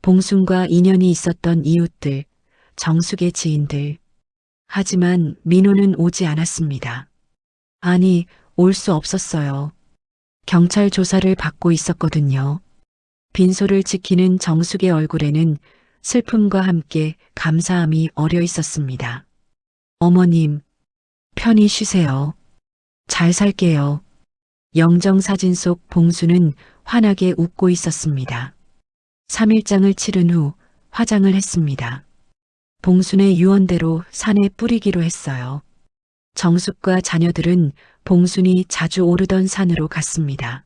봉순과 인연이 있었던 이웃들, 정숙의 지인들. 하지만 민호는 오지 않았습니다. 아니, 올 수 없었어요. 경찰 조사를 받고 있었거든요. 빈소를 지키는 정숙의 얼굴에는 슬픔과 함께 감사함이 어려 있었습니다. 어머님, 편히 쉬세요. 잘 살게요. 영정사진 속 봉수는 환하게 웃고 있었습니다. 3일장을 치른 후 화장을 했습니다. 봉순의 유언대로 산에 뿌리기로 했어요. 정숙과 자녀들은 봉순이 자주 오르던 산으로 갔습니다.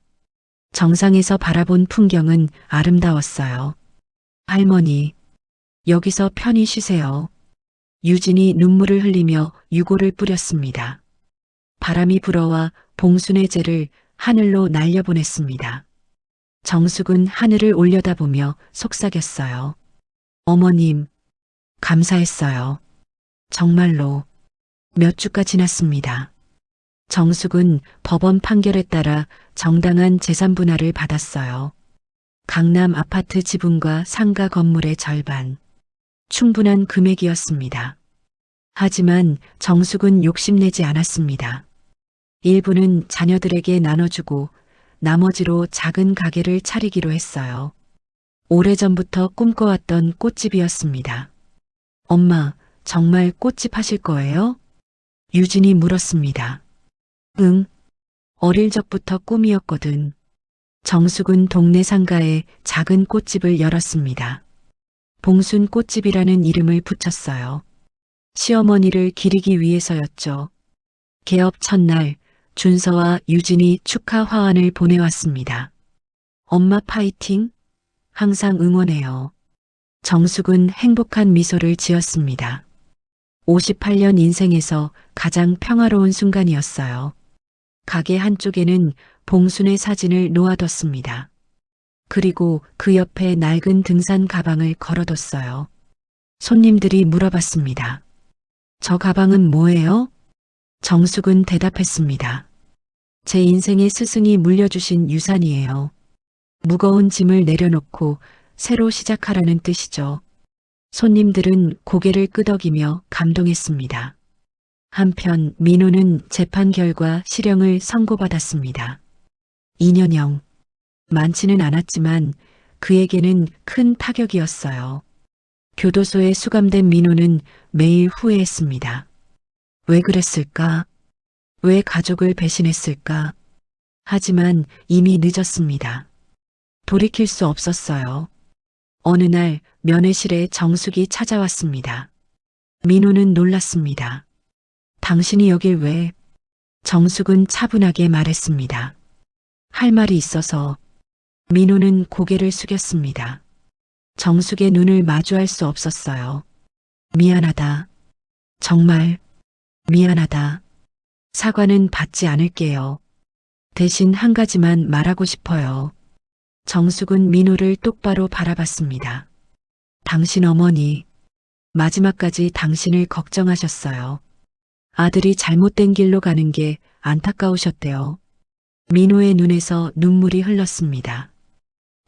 정상에서 바라본 풍경은 아름다웠어요. 할머니, 여기서 편히 쉬세요. 유진이 눈물을 흘리며 유골을 뿌렸습니다. 바람이 불어와 봉순의 재를 하늘로 날려보냈습니다. 정숙은 하늘을 올려다보며 속삭였어요. 어머님, 감사했어요. 정말로. 몇 주가 지났습니다. 정숙은 법원 판결에 따라 정당한 재산 분할을 받았어요. 강남 아파트 지분과 상가 건물의 절반. 충분한 금액이었습니다. 하지만 정숙은 욕심내지 않았습니다. 일부는 자녀들에게 나눠주고 나머지로 작은 가게를 차리기로 했어요. 오래전부터 꿈꿔왔던 꽃집이었습니다. 엄마, 정말 꽃집 하실 거예요? 유진이 물었습니다. 응, 어릴 적부터 꿈이었거든. 정숙은 동네 상가에 작은 꽃집을 열었습니다. 봉순 꽃집이라는 이름을 붙였어요. 시어머니를 기리기 위해서였죠. 개업 첫날 준서와 유진이 축하 화환을 보내왔습니다. 엄마 파이팅! 항상 응원해요. 정숙은 행복한 미소를 지었습니다. 58년 인생에서 가장 평화로운 순간이었어요. 가게 한쪽에는 봉순의 사진을 놓아뒀습니다. 그리고 그 옆에 낡은 등산 가방을 걸어뒀어요. 손님들이 물어봤습니다. 저 가방은 뭐예요? 정숙은 대답했습니다. 제 인생의 스승이 물려주신 유산이에요. 무거운 짐을 내려놓고 새로 시작하라는 뜻이죠. 손님들은 고개를 끄덕이며 감동했습니다. 한편 민호는 재판 결과 실형을 선고받았습니다. 2년형. 많지는 않았지만 그에게는 큰 타격이었어요. 교도소에 수감된 민호는 매일 후회했습니다. 왜 그랬을까? 왜 가족을 배신했을까? 하지만 이미 늦었습니다. 돌이킬 수 없었어요. 어느 날 면회실에 정숙이 찾아왔습니다. 민호는 놀랐습니다. 당신이 여길 왜? 정숙은 차분하게 말했습니다. 할 말이 있어서. 민호는 고개를 숙였습니다. 정숙의 눈을 마주할 수 없었어요. 미안하다. 정말 미안하다. 사과는 받지 않을게요. 대신 한 가지만 말하고 싶어요. 정숙은 민호를 똑바로 바라봤습니다. 당신 어머니, 마지막까지 당신을 걱정하셨어요. 아들이 잘못된 길로 가는 게 안타까우셨대요. 민호의 눈에서 눈물이 흘렀습니다.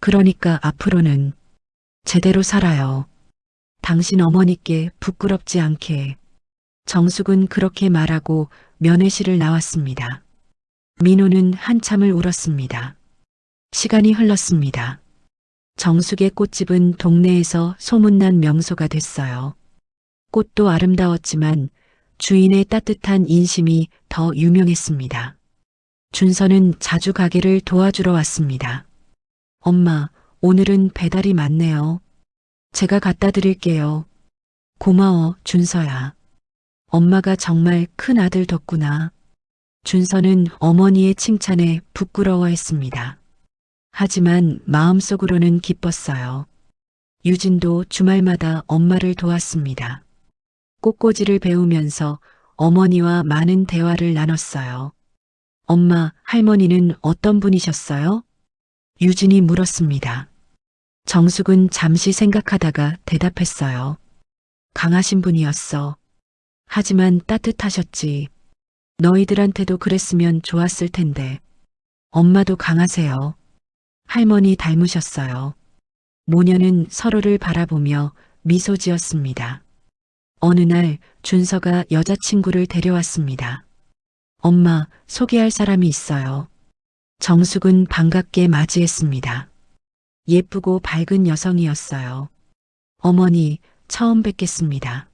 그러니까 앞으로는 제대로 살아요. 당신 어머니께 부끄럽지 않게. 정숙은 그렇게 말하고 면회실을 나왔습니다. 민호는 한참을 울었습니다. 시간이 흘렀습니다. 정숙의 꽃집은 동네에서 소문난 명소가 됐어요. 꽃도 아름다웠지만 주인의 따뜻한 인심이 더 유명했습니다. 준서는 자주 가게를 도와주러 왔습니다. 엄마, 오늘은 배달이 많네요. 제가 갖다 드릴게요. 고마워, 준서야. 엄마가 정말 큰 아들 뒀구나. 준서는 어머니의 칭찬에 부끄러워했습니다. 하지만 마음속으로는 기뻤어요. 유진도 주말마다 엄마를 도왔습니다. 꽃꽂이를 배우면서 어머니와 많은 대화를 나눴어요. 엄마, 할머니는 어떤 분이셨어요? 유진이 물었습니다. 정숙은 잠시 생각하다가 대답했어요. 강하신 분이었어. 하지만 따뜻하셨지. 너희들한테도 그랬으면 좋았을 텐데. 엄마도 강하세요. 할머니 닮으셨어요. 모녀는 서로를 바라보며 미소 지었습니다. 어느 날 준서가 여자친구를 데려왔습니다. 엄마, 소개할 사람이 있어요. 정숙은 반갑게 맞이했습니다. 예쁘고 밝은 여성이었어요. 어머니, 처음 뵙겠습니다.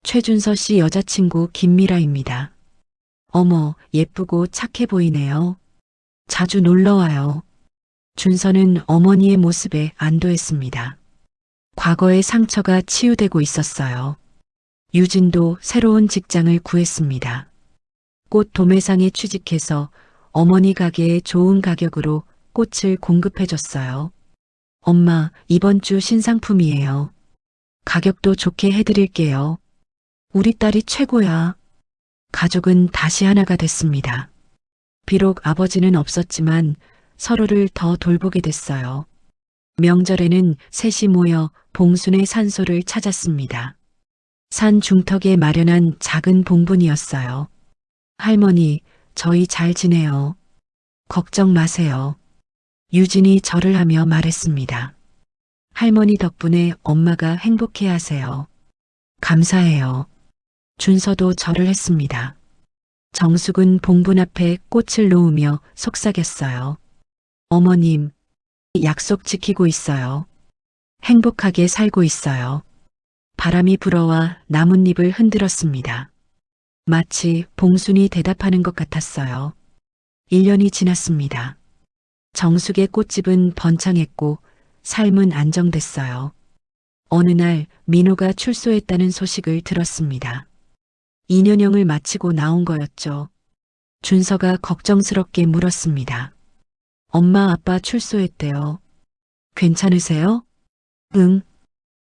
최준서 씨 여자친구 김미라입니다. 어머, 예쁘고 착해 보이네요. 자주 놀러와요. 준서는 어머니의 모습에 안도했습니다. 과거의 상처가 치유되고 있었어요. 유진도 새로운 직장을 구했습니다. 꽃 도매상에 취직해서 어머니 가게에 좋은 가격으로 꽃을 공급해줬어요. 엄마, 이번 주 신상품이에요. 가격도 좋게 해드릴게요. 우리 딸이 최고야. 가족은 다시 하나가 됐습니다. 비록 아버지는 없었지만 서로를 더 돌보게 됐어요. 명절에는 셋이 모여 봉순의 산소를 찾았습니다. 산 중턱에 마련한 작은 봉분이었어요. 할머니, 저희 잘 지내요. 걱정 마세요. 유진이 절을 하며 말했습니다. 할머니 덕분에 엄마가 행복해 하세요. 감사해요. 준서도 절을 했습니다. 정숙은 봉분 앞에 꽃을 놓으며 속삭였어요. 어머님, 약속 지키고 있어요. 행복하게 살고 있어요. 바람이 불어와 나뭇잎을 흔들었습니다. 마치 봉순이 대답하는 것 같았어요. 1년이 지났습니다. 정숙의 꽃집은 번창했고 삶은 안정됐어요. 어느 날 민호가 출소했다는 소식을 들었습니다. 2년형을 마치고 나온 거였죠. 준서가 걱정스럽게 물었습니다. 엄마 아빠 출소했대요. 괜찮으세요? 응,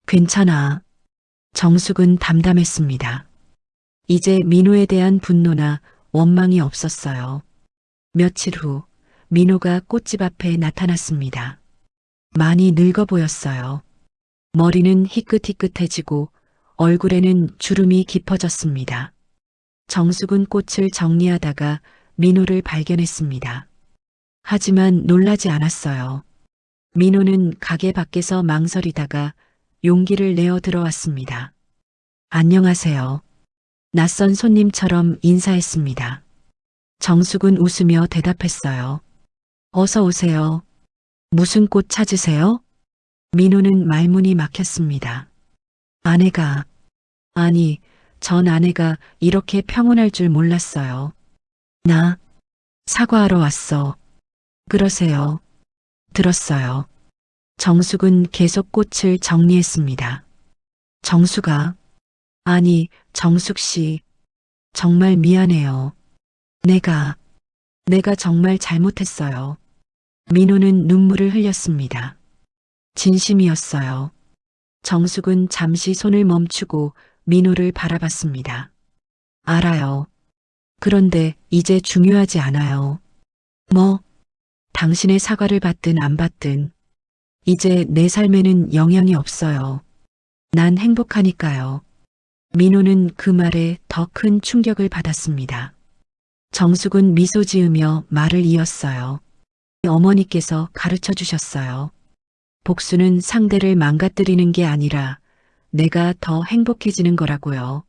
괜찮아. 정숙은 담담했습니다. 이제 민호에 대한 분노나 원망이 없었어요. 며칠 후 민호가 꽃집 앞에 나타났습니다. 많이 늙어 보였어요. 머리는 희끗희끗해지고 얼굴에는 주름이 깊어졌습니다. 정숙은 꽃을 정리하다가 민호를 발견했습니다. 하지만 놀라지 않았어요. 민호는 가게 밖에서 망설이다가 용기를 내어 들어왔습니다. 안녕하세요. 낯선 손님처럼 인사했습니다. 정숙은 웃으며 대답했어요. 어서 오세요. 무슨 꽃 찾으세요? 민호는 말문이 막혔습니다. 아내가, 아니, 전 아내가 이렇게 평온할 줄 몰랐어요. 나 사과하러 왔어. 그러세요. 들었어요. 정숙은 계속 꽃을 정리했습니다. 정숙아, 아니, 정숙 씨, 정말 미안해요. 내가 정말 잘못했어요. 민호는 눈물을 흘렸습니다. 진심이었어요. 정숙은 잠시 손을 멈추고 민호를 바라봤습니다. 알아요. 그런데 이제 중요하지 않아요. 뭐, 당신의 사과를 받든 안 받든 이제 내 삶에는 영향이 없어요. 난 행복하니까요. 민호는 그 말에 더 큰 충격을 받았습니다. 정숙은 미소 지으며 말을 이었어요. 어머니께서 가르쳐 주셨어요. 복수는 상대를 망가뜨리는 게 아니라 내가 더 행복해지는 거라고요.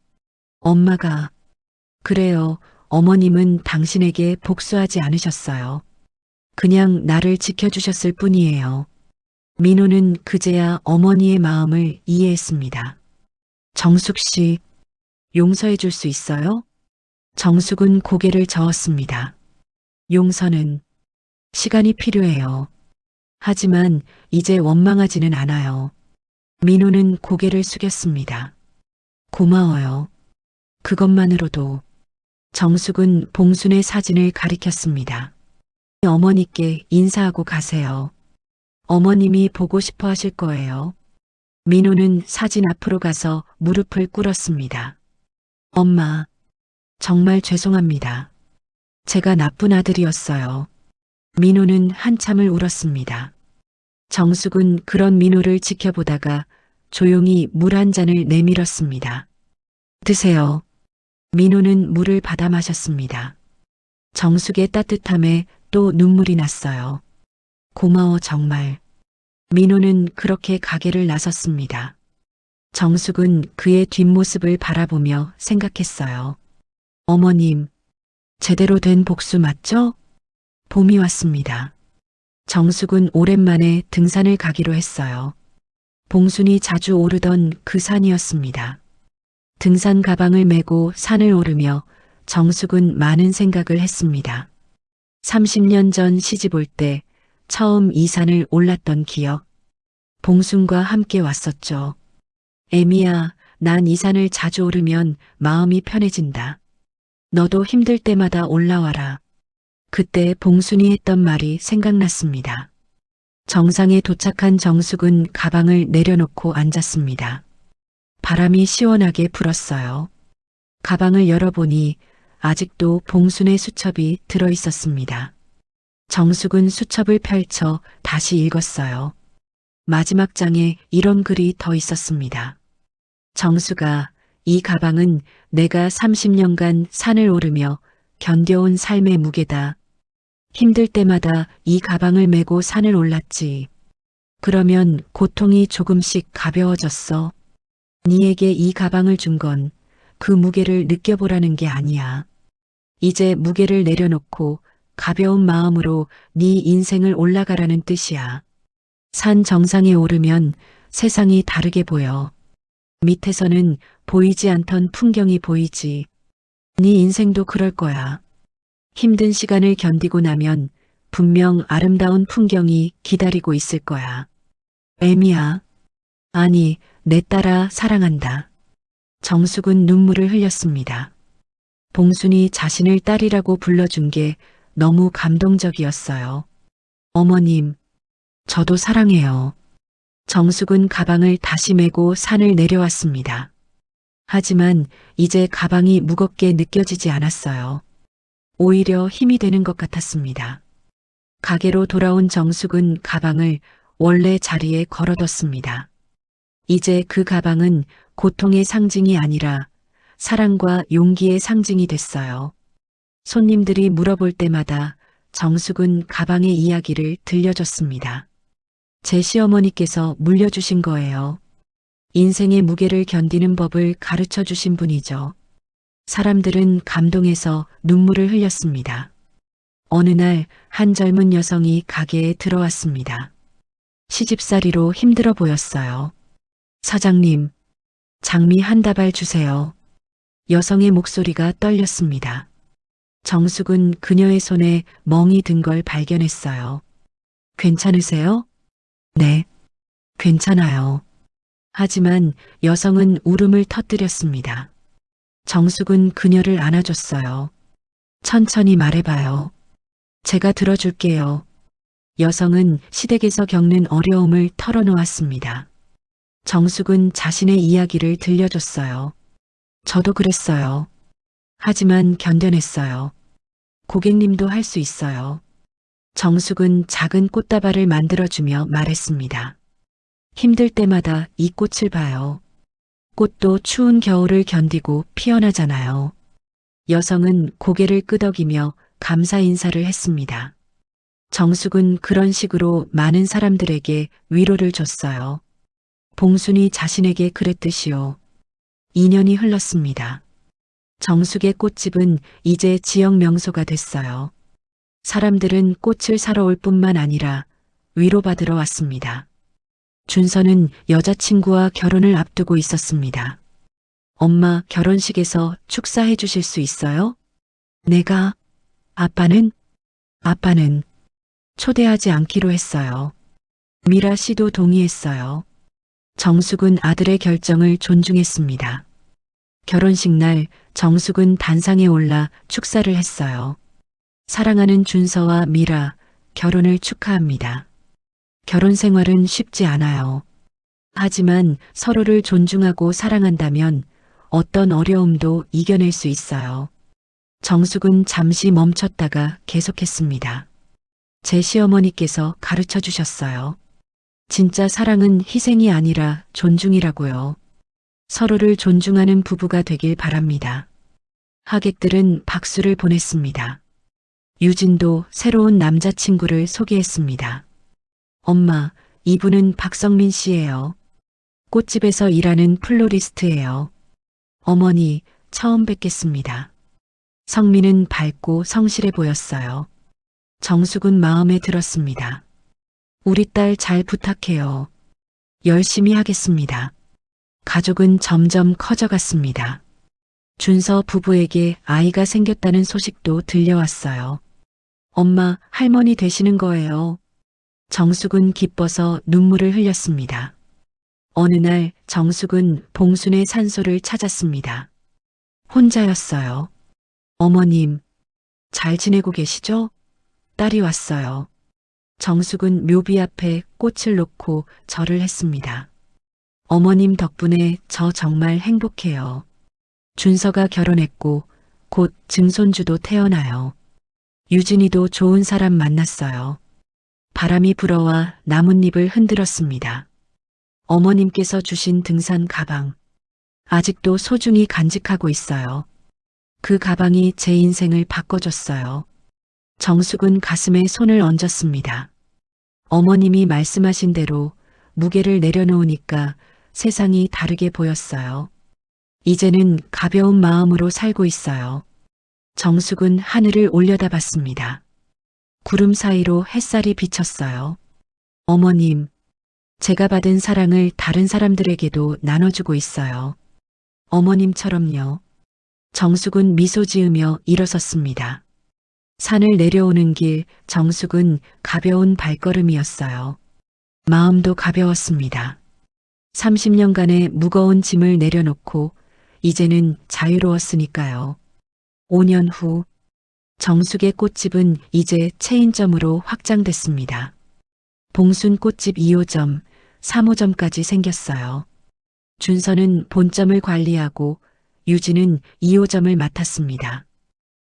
엄마가, 그래요. 어머님은 당신에게 복수하지 않으셨어요. 그냥 나를 지켜주셨을 뿐이에요. 민호는 그제야 어머니의 마음을 이해했습니다. 정숙 씨, 용서해 줄 수 있어요? 정숙은 고개를 저었습니다. 용서는 시간이 필요해요. 하지만 이제 원망하지는 않아요. 민호는 고개를 숙였습니다. 고마워요. 그것만으로도. 정숙은 봉순의 사진을 가리켰습니다. 어머니께 인사하고 가세요. 어머님이 보고 싶어 하실 거예요. 민호는 사진 앞으로 가서 무릎을 꿇었습니다. 엄마, 정말 죄송합니다. 제가 나쁜 아들이었어요. 민호는 한참을 울었습니다. 정숙은 그런 민호를 지켜보다가 조용히 물 한 잔을 내밀었습니다. 드세요. 민호는 물을 받아 마셨습니다. 정숙의 따뜻함에 또 눈물이 났어요. 고마워 정말. 민호는 그렇게 가게를 나섰습니다. 정숙은 그의 뒷모습을 바라보며 생각했어요. 어머님, 제대로 된 복수 맞죠? 봄이 왔습니다. 정숙은 오랜만에 등산을 가기로 했어요. 봉순이 자주 오르던 그 산이었습니다. 등산 가방을 메고 산을 오르며 정숙은 많은 생각을 했습니다. 30년 전 시집 올 때 처음 이 산을 올랐던 기억. 봉순과 함께 왔었죠. 애미야, 난 이 산을 자주 오르면 마음이 편해진다. 너도 힘들 때마다 올라와라. 그때 봉순이 했던 말이 생각났습니다. 정상에 도착한 정숙은 가방을 내려놓고 앉았습니다. 바람이 시원하게 불었어요. 가방을 열어보니 아직도 봉순의 수첩이 들어 있었습니다. 정숙은 수첩을 펼쳐 다시 읽었어요. 마지막 장에 이런 글이 더 있었습니다. 정수가, 이 가방은 내가 30년간 산을 오르며 견뎌온 삶의 무게다. 힘들 때마다 이 가방을 메고 산을 올랐지. 그러면 고통이 조금씩 가벼워졌어. 네에게 이 가방을 준 건 그 무게를 느껴보라는 게 아니야. 이제 무게를 내려놓고 가벼운 마음으로 네 인생을 올라가라는 뜻이야. 산 정상에 오르면 세상이 다르게 보여. 밑에서는 보이지 않던 풍경이 보이지. 네 인생도 그럴 거야. 힘든 시간을 견디고 나면 분명 아름다운 풍경이 기다리고 있을 거야. 애미야. 아니, 내 딸아 사랑한다. 정숙은 눈물을 흘렸습니다. 봉순이 자신을 딸이라고 불러준 게 너무 감동적이었어요. 어머님, 저도 사랑해요. 정숙은 가방을 다시 메고 산을 내려왔습니다. 하지만 이제 가방이 무겁게 느껴지지 않았어요. 오히려 힘이 되는 것 같았습니다. 가게로 돌아온 정숙은 가방을 원래 자리에 걸어뒀습니다. 이제 그 가방은 고통의 상징이 아니라 사랑과 용기의 상징이 됐어요. 손님들이 물어볼 때마다 정숙은 가방의 이야기를 들려줬습니다. 제 시어머니께서 물려주신 거예요. 인생의 무게를 견디는 법을 가르쳐 주신 분이죠. 사람들은 감동해서 눈물을 흘렸습니다. 어느 날 한 젊은 여성이 가게에 들어왔습니다. 시집살이로 힘들어 보였어요. 사장님, 장미 한 다발 주세요. 여성의 목소리가 떨렸습니다. 정숙은 그녀의 손에 멍이 든 걸 발견했어요. 괜찮으세요? 네, 괜찮아요. 하지만 여성은 울음을 터뜨렸습니다. 정숙은 그녀를 안아줬어요. 천천히 말해봐요. 제가 들어줄게요. 여성은 시댁에서 겪는 어려움을 털어놓았습니다. 정숙은 자신의 이야기를 들려줬어요. 저도 그랬어요. 하지만 견뎌냈어요. 고객님도 할 수 있어요. 정숙은 작은 꽃다발을 만들어주며 말했습니다. 힘들 때마다 이 꽃을 봐요. 꽃도 추운 겨울을 견디고 피어나잖아요. 여성은 고개를 끄덕이며 감사 인사를 했습니다. 정숙은 그런 식으로 많은 사람들에게 위로를 줬어요. 봉순이 자신에게 그랬듯이요. 2년이 흘렀습니다. 정숙의 꽃집은 이제 지역 명소가 됐어요. 사람들은 꽃을 사러 올 뿐만 아니라 위로받으러 왔습니다. 준서는 여자친구와 결혼을 앞두고 있었습니다. 엄마, 결혼식에서 축사해 주실 수 있어요? 내가, 아빠는 초대하지 않기로 했어요. 미라 씨도 동의했어요. 정숙은 아들의 결정을 존중했습니다. 결혼식 날 정숙은 단상에 올라 축사를 했어요. 사랑하는 준서와 미라, 결혼을 축하합니다. 결혼 생활은 쉽지 않아요. 하지만 서로를 존중하고 사랑한다면 어떤 어려움도 이겨낼 수 있어요. 정숙은 잠시 멈췄다가 계속했습니다. 제 시어머니께서 가르쳐 주셨어요. 진짜 사랑은 희생이 아니라 존중이라고요. 서로를 존중하는 부부가 되길 바랍니다. 하객들은 박수를 보냈습니다. 유진도 새로운 남자친구를 소개했습니다. 엄마, 이분은 박성민 씨예요. 꽃집에서 일하는 플로리스트예요. 어머니, 처음 뵙겠습니다. 성민은 밝고 성실해 보였어요. 정숙은 마음에 들었습니다. 우리 딸 잘 부탁해요. 열심히 하겠습니다. 가족은 점점 커져갔습니다. 준서 부부에게 아이가 생겼다는 소식도 들려왔어요. 엄마, 할머니 되시는 거예요. 정숙은 기뻐서 눈물을 흘렸습니다. 어느 날 정숙은 봉순의 산소를 찾았습니다. 혼자였어요. 어머님, 잘 지내고 계시죠? 딸이 왔어요. 정숙은 묘비 앞에 꽃을 놓고 절을 했습니다. 어머님 덕분에 저 정말 행복해요. 준서가 결혼했고 곧 증손주도 태어나요. 유진이도 좋은 사람 만났어요. 바람이 불어와 나뭇잎을 흔들었습니다. 어머님께서 주신 등산 가방. 아직도 소중히 간직하고 있어요. 그 가방이 제 인생을 바꿔줬어요. 정숙은 가슴에 손을 얹었습니다. 어머님이 말씀하신 대로 무게를 내려놓으니까 세상이 다르게 보였어요. 이제는 가벼운 마음으로 살고 있어요. 정숙은 하늘을 올려다봤습니다. 구름 사이로 햇살이 비쳤어요. 어머님, 제가 받은 사랑을 다른 사람들에게도 나눠주고 있어요. 어머님처럼요. 정숙은 미소 지으며 일어섰습니다. 산을 내려오는 길, 정숙은 가벼운 발걸음이었어요. 마음도 가벼웠습니다. 30년간의 무거운 짐을 내려놓고 이제는 자유로웠으니까요. 5년 후 정숙의 꽃집은 이제 체인점으로 확장됐습니다. 봉순 꽃집 2호점, 3호점까지 생겼어요. 준서는 본점을 관리하고 유진은 2호점을 맡았습니다.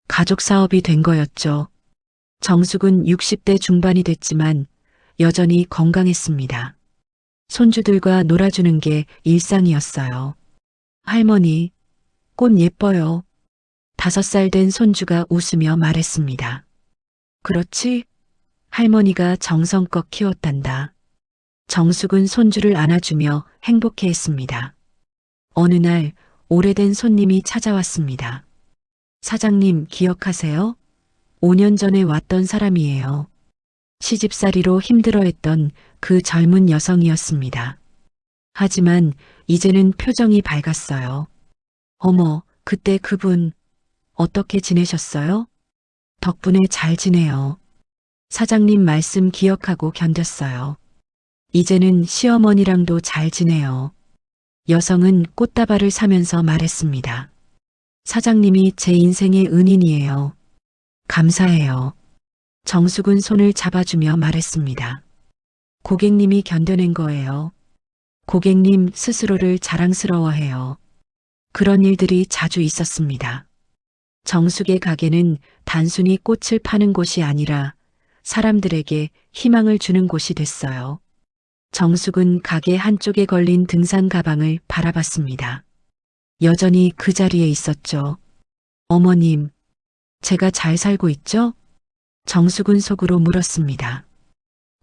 가족 사업이 된 거였죠. 정숙은 60대 중반이 됐지만 여전히 건강했습니다. 손주들과 놀아주는 게 일상이었어요. 할머니, 꽃 예뻐요. 5살 된 손주가 웃으며 말했습니다. 그렇지? 할머니가 정성껏 키웠단다. 정숙은 손주를 안아주며 행복해했습니다. 어느 날 오래된 손님이 찾아왔습니다. 사장님 기억하세요? 5년 전에 왔던 사람이에요. 시집살이로 힘들어했던 그 젊은 여성이었습니다. 하지만 이제는 표정이 밝았어요. 어머, 그때 그분 어떻게 지내셨어요? 덕분에 잘 지내요. 사장님 말씀 기억하고 견뎠어요. 이제는 시어머니랑도 잘 지내요. 여성은 꽃다발을 사면서 말했습니다. 사장님이 제 인생의 은인이에요. 감사해요. 정숙은 손을 잡아주며 말했습니다. 고객님이 견뎌낸 거예요. 고객님 스스로를 자랑스러워해요. 그런 일들이 자주 있었습니다. 정숙의 가게는 단순히 꽃을 파는 곳이 아니라 사람들에게 희망을 주는 곳이 됐어요. 정숙은 가게 한쪽에 걸린 등산 가방을 바라봤습니다. 여전히 그 자리에 있었죠. 어머님, 제가 잘 살고 있죠? 정숙은 속으로 물었습니다.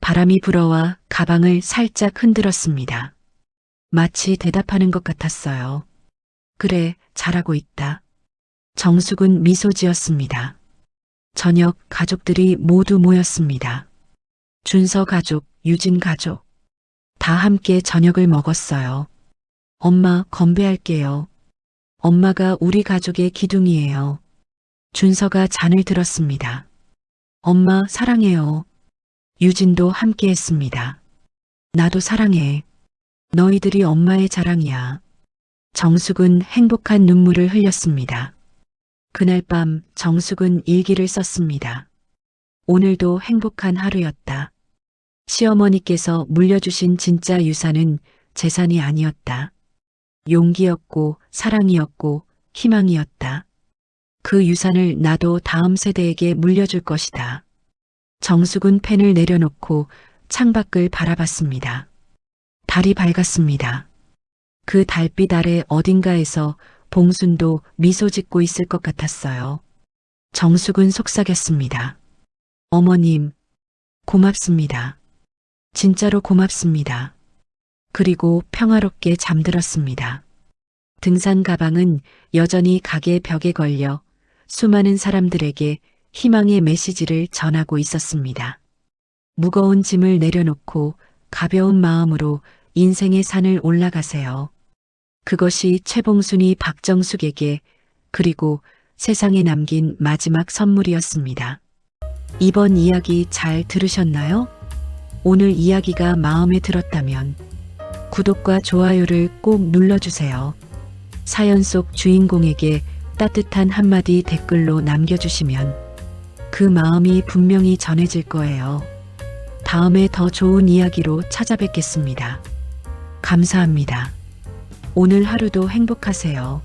바람이 불어와 가방을 살짝 흔들었습니다. 마치 대답하는 것 같았어요. 그래, 잘하고 있다. 정숙은 미소 지었습니다. 저녁 가족들이 모두 모였습니다. 준서 가족, 유진 가족. 다 함께 저녁을 먹었어요. 엄마, 건배할게요. 엄마가 우리 가족의 기둥이에요. 준서가 잔을 들었습니다. 엄마, 사랑해요. 유진도 함께 했습니다. 나도 사랑해. 너희들이 엄마의 자랑이야. 정숙은 행복한 눈물을 흘렸습니다. 그날 밤 정숙은 일기를 썼습니다. 오늘도 행복한 하루였다. 시어머니께서 물려주신 진짜 유산은 재산이 아니었다. 용기였고 사랑이었고 희망이었다. 그 유산을 나도 다음 세대에게 물려줄 것이다. 정숙은 펜을 내려놓고 창밖을 바라봤습니다. 달이 밝았습니다. 그 달빛 아래 어딘가에서 봉순도 미소 짓고 있을 것 같았어요. 정숙은 속삭였습니다. 어머님, 고맙습니다. 진짜로 고맙습니다. 그리고 평화롭게 잠들었습니다. 등산 가방은 여전히 가게 벽에 걸려 수많은 사람들에게 희망의 메시지를 전하고 있었습니다. 무거운 짐을 내려놓고 가벼운 마음으로 인생의 산을 올라가세요. 그것이 최봉순이 박정숙에게 그리고 세상에 남긴 마지막 선물이었습니다. 이번 이야기 잘 들으셨나요? 오늘 이야기가 마음에 들었다면 구독과 좋아요를 꼭 눌러주세요. 사연 속 주인공에게 따뜻한 한마디 댓글로 남겨주시면 그 마음이 분명히 전해질 거예요. 다음에 더 좋은 이야기로 찾아뵙겠습니다. 감사합니다. 오늘 하루도 행복하세요.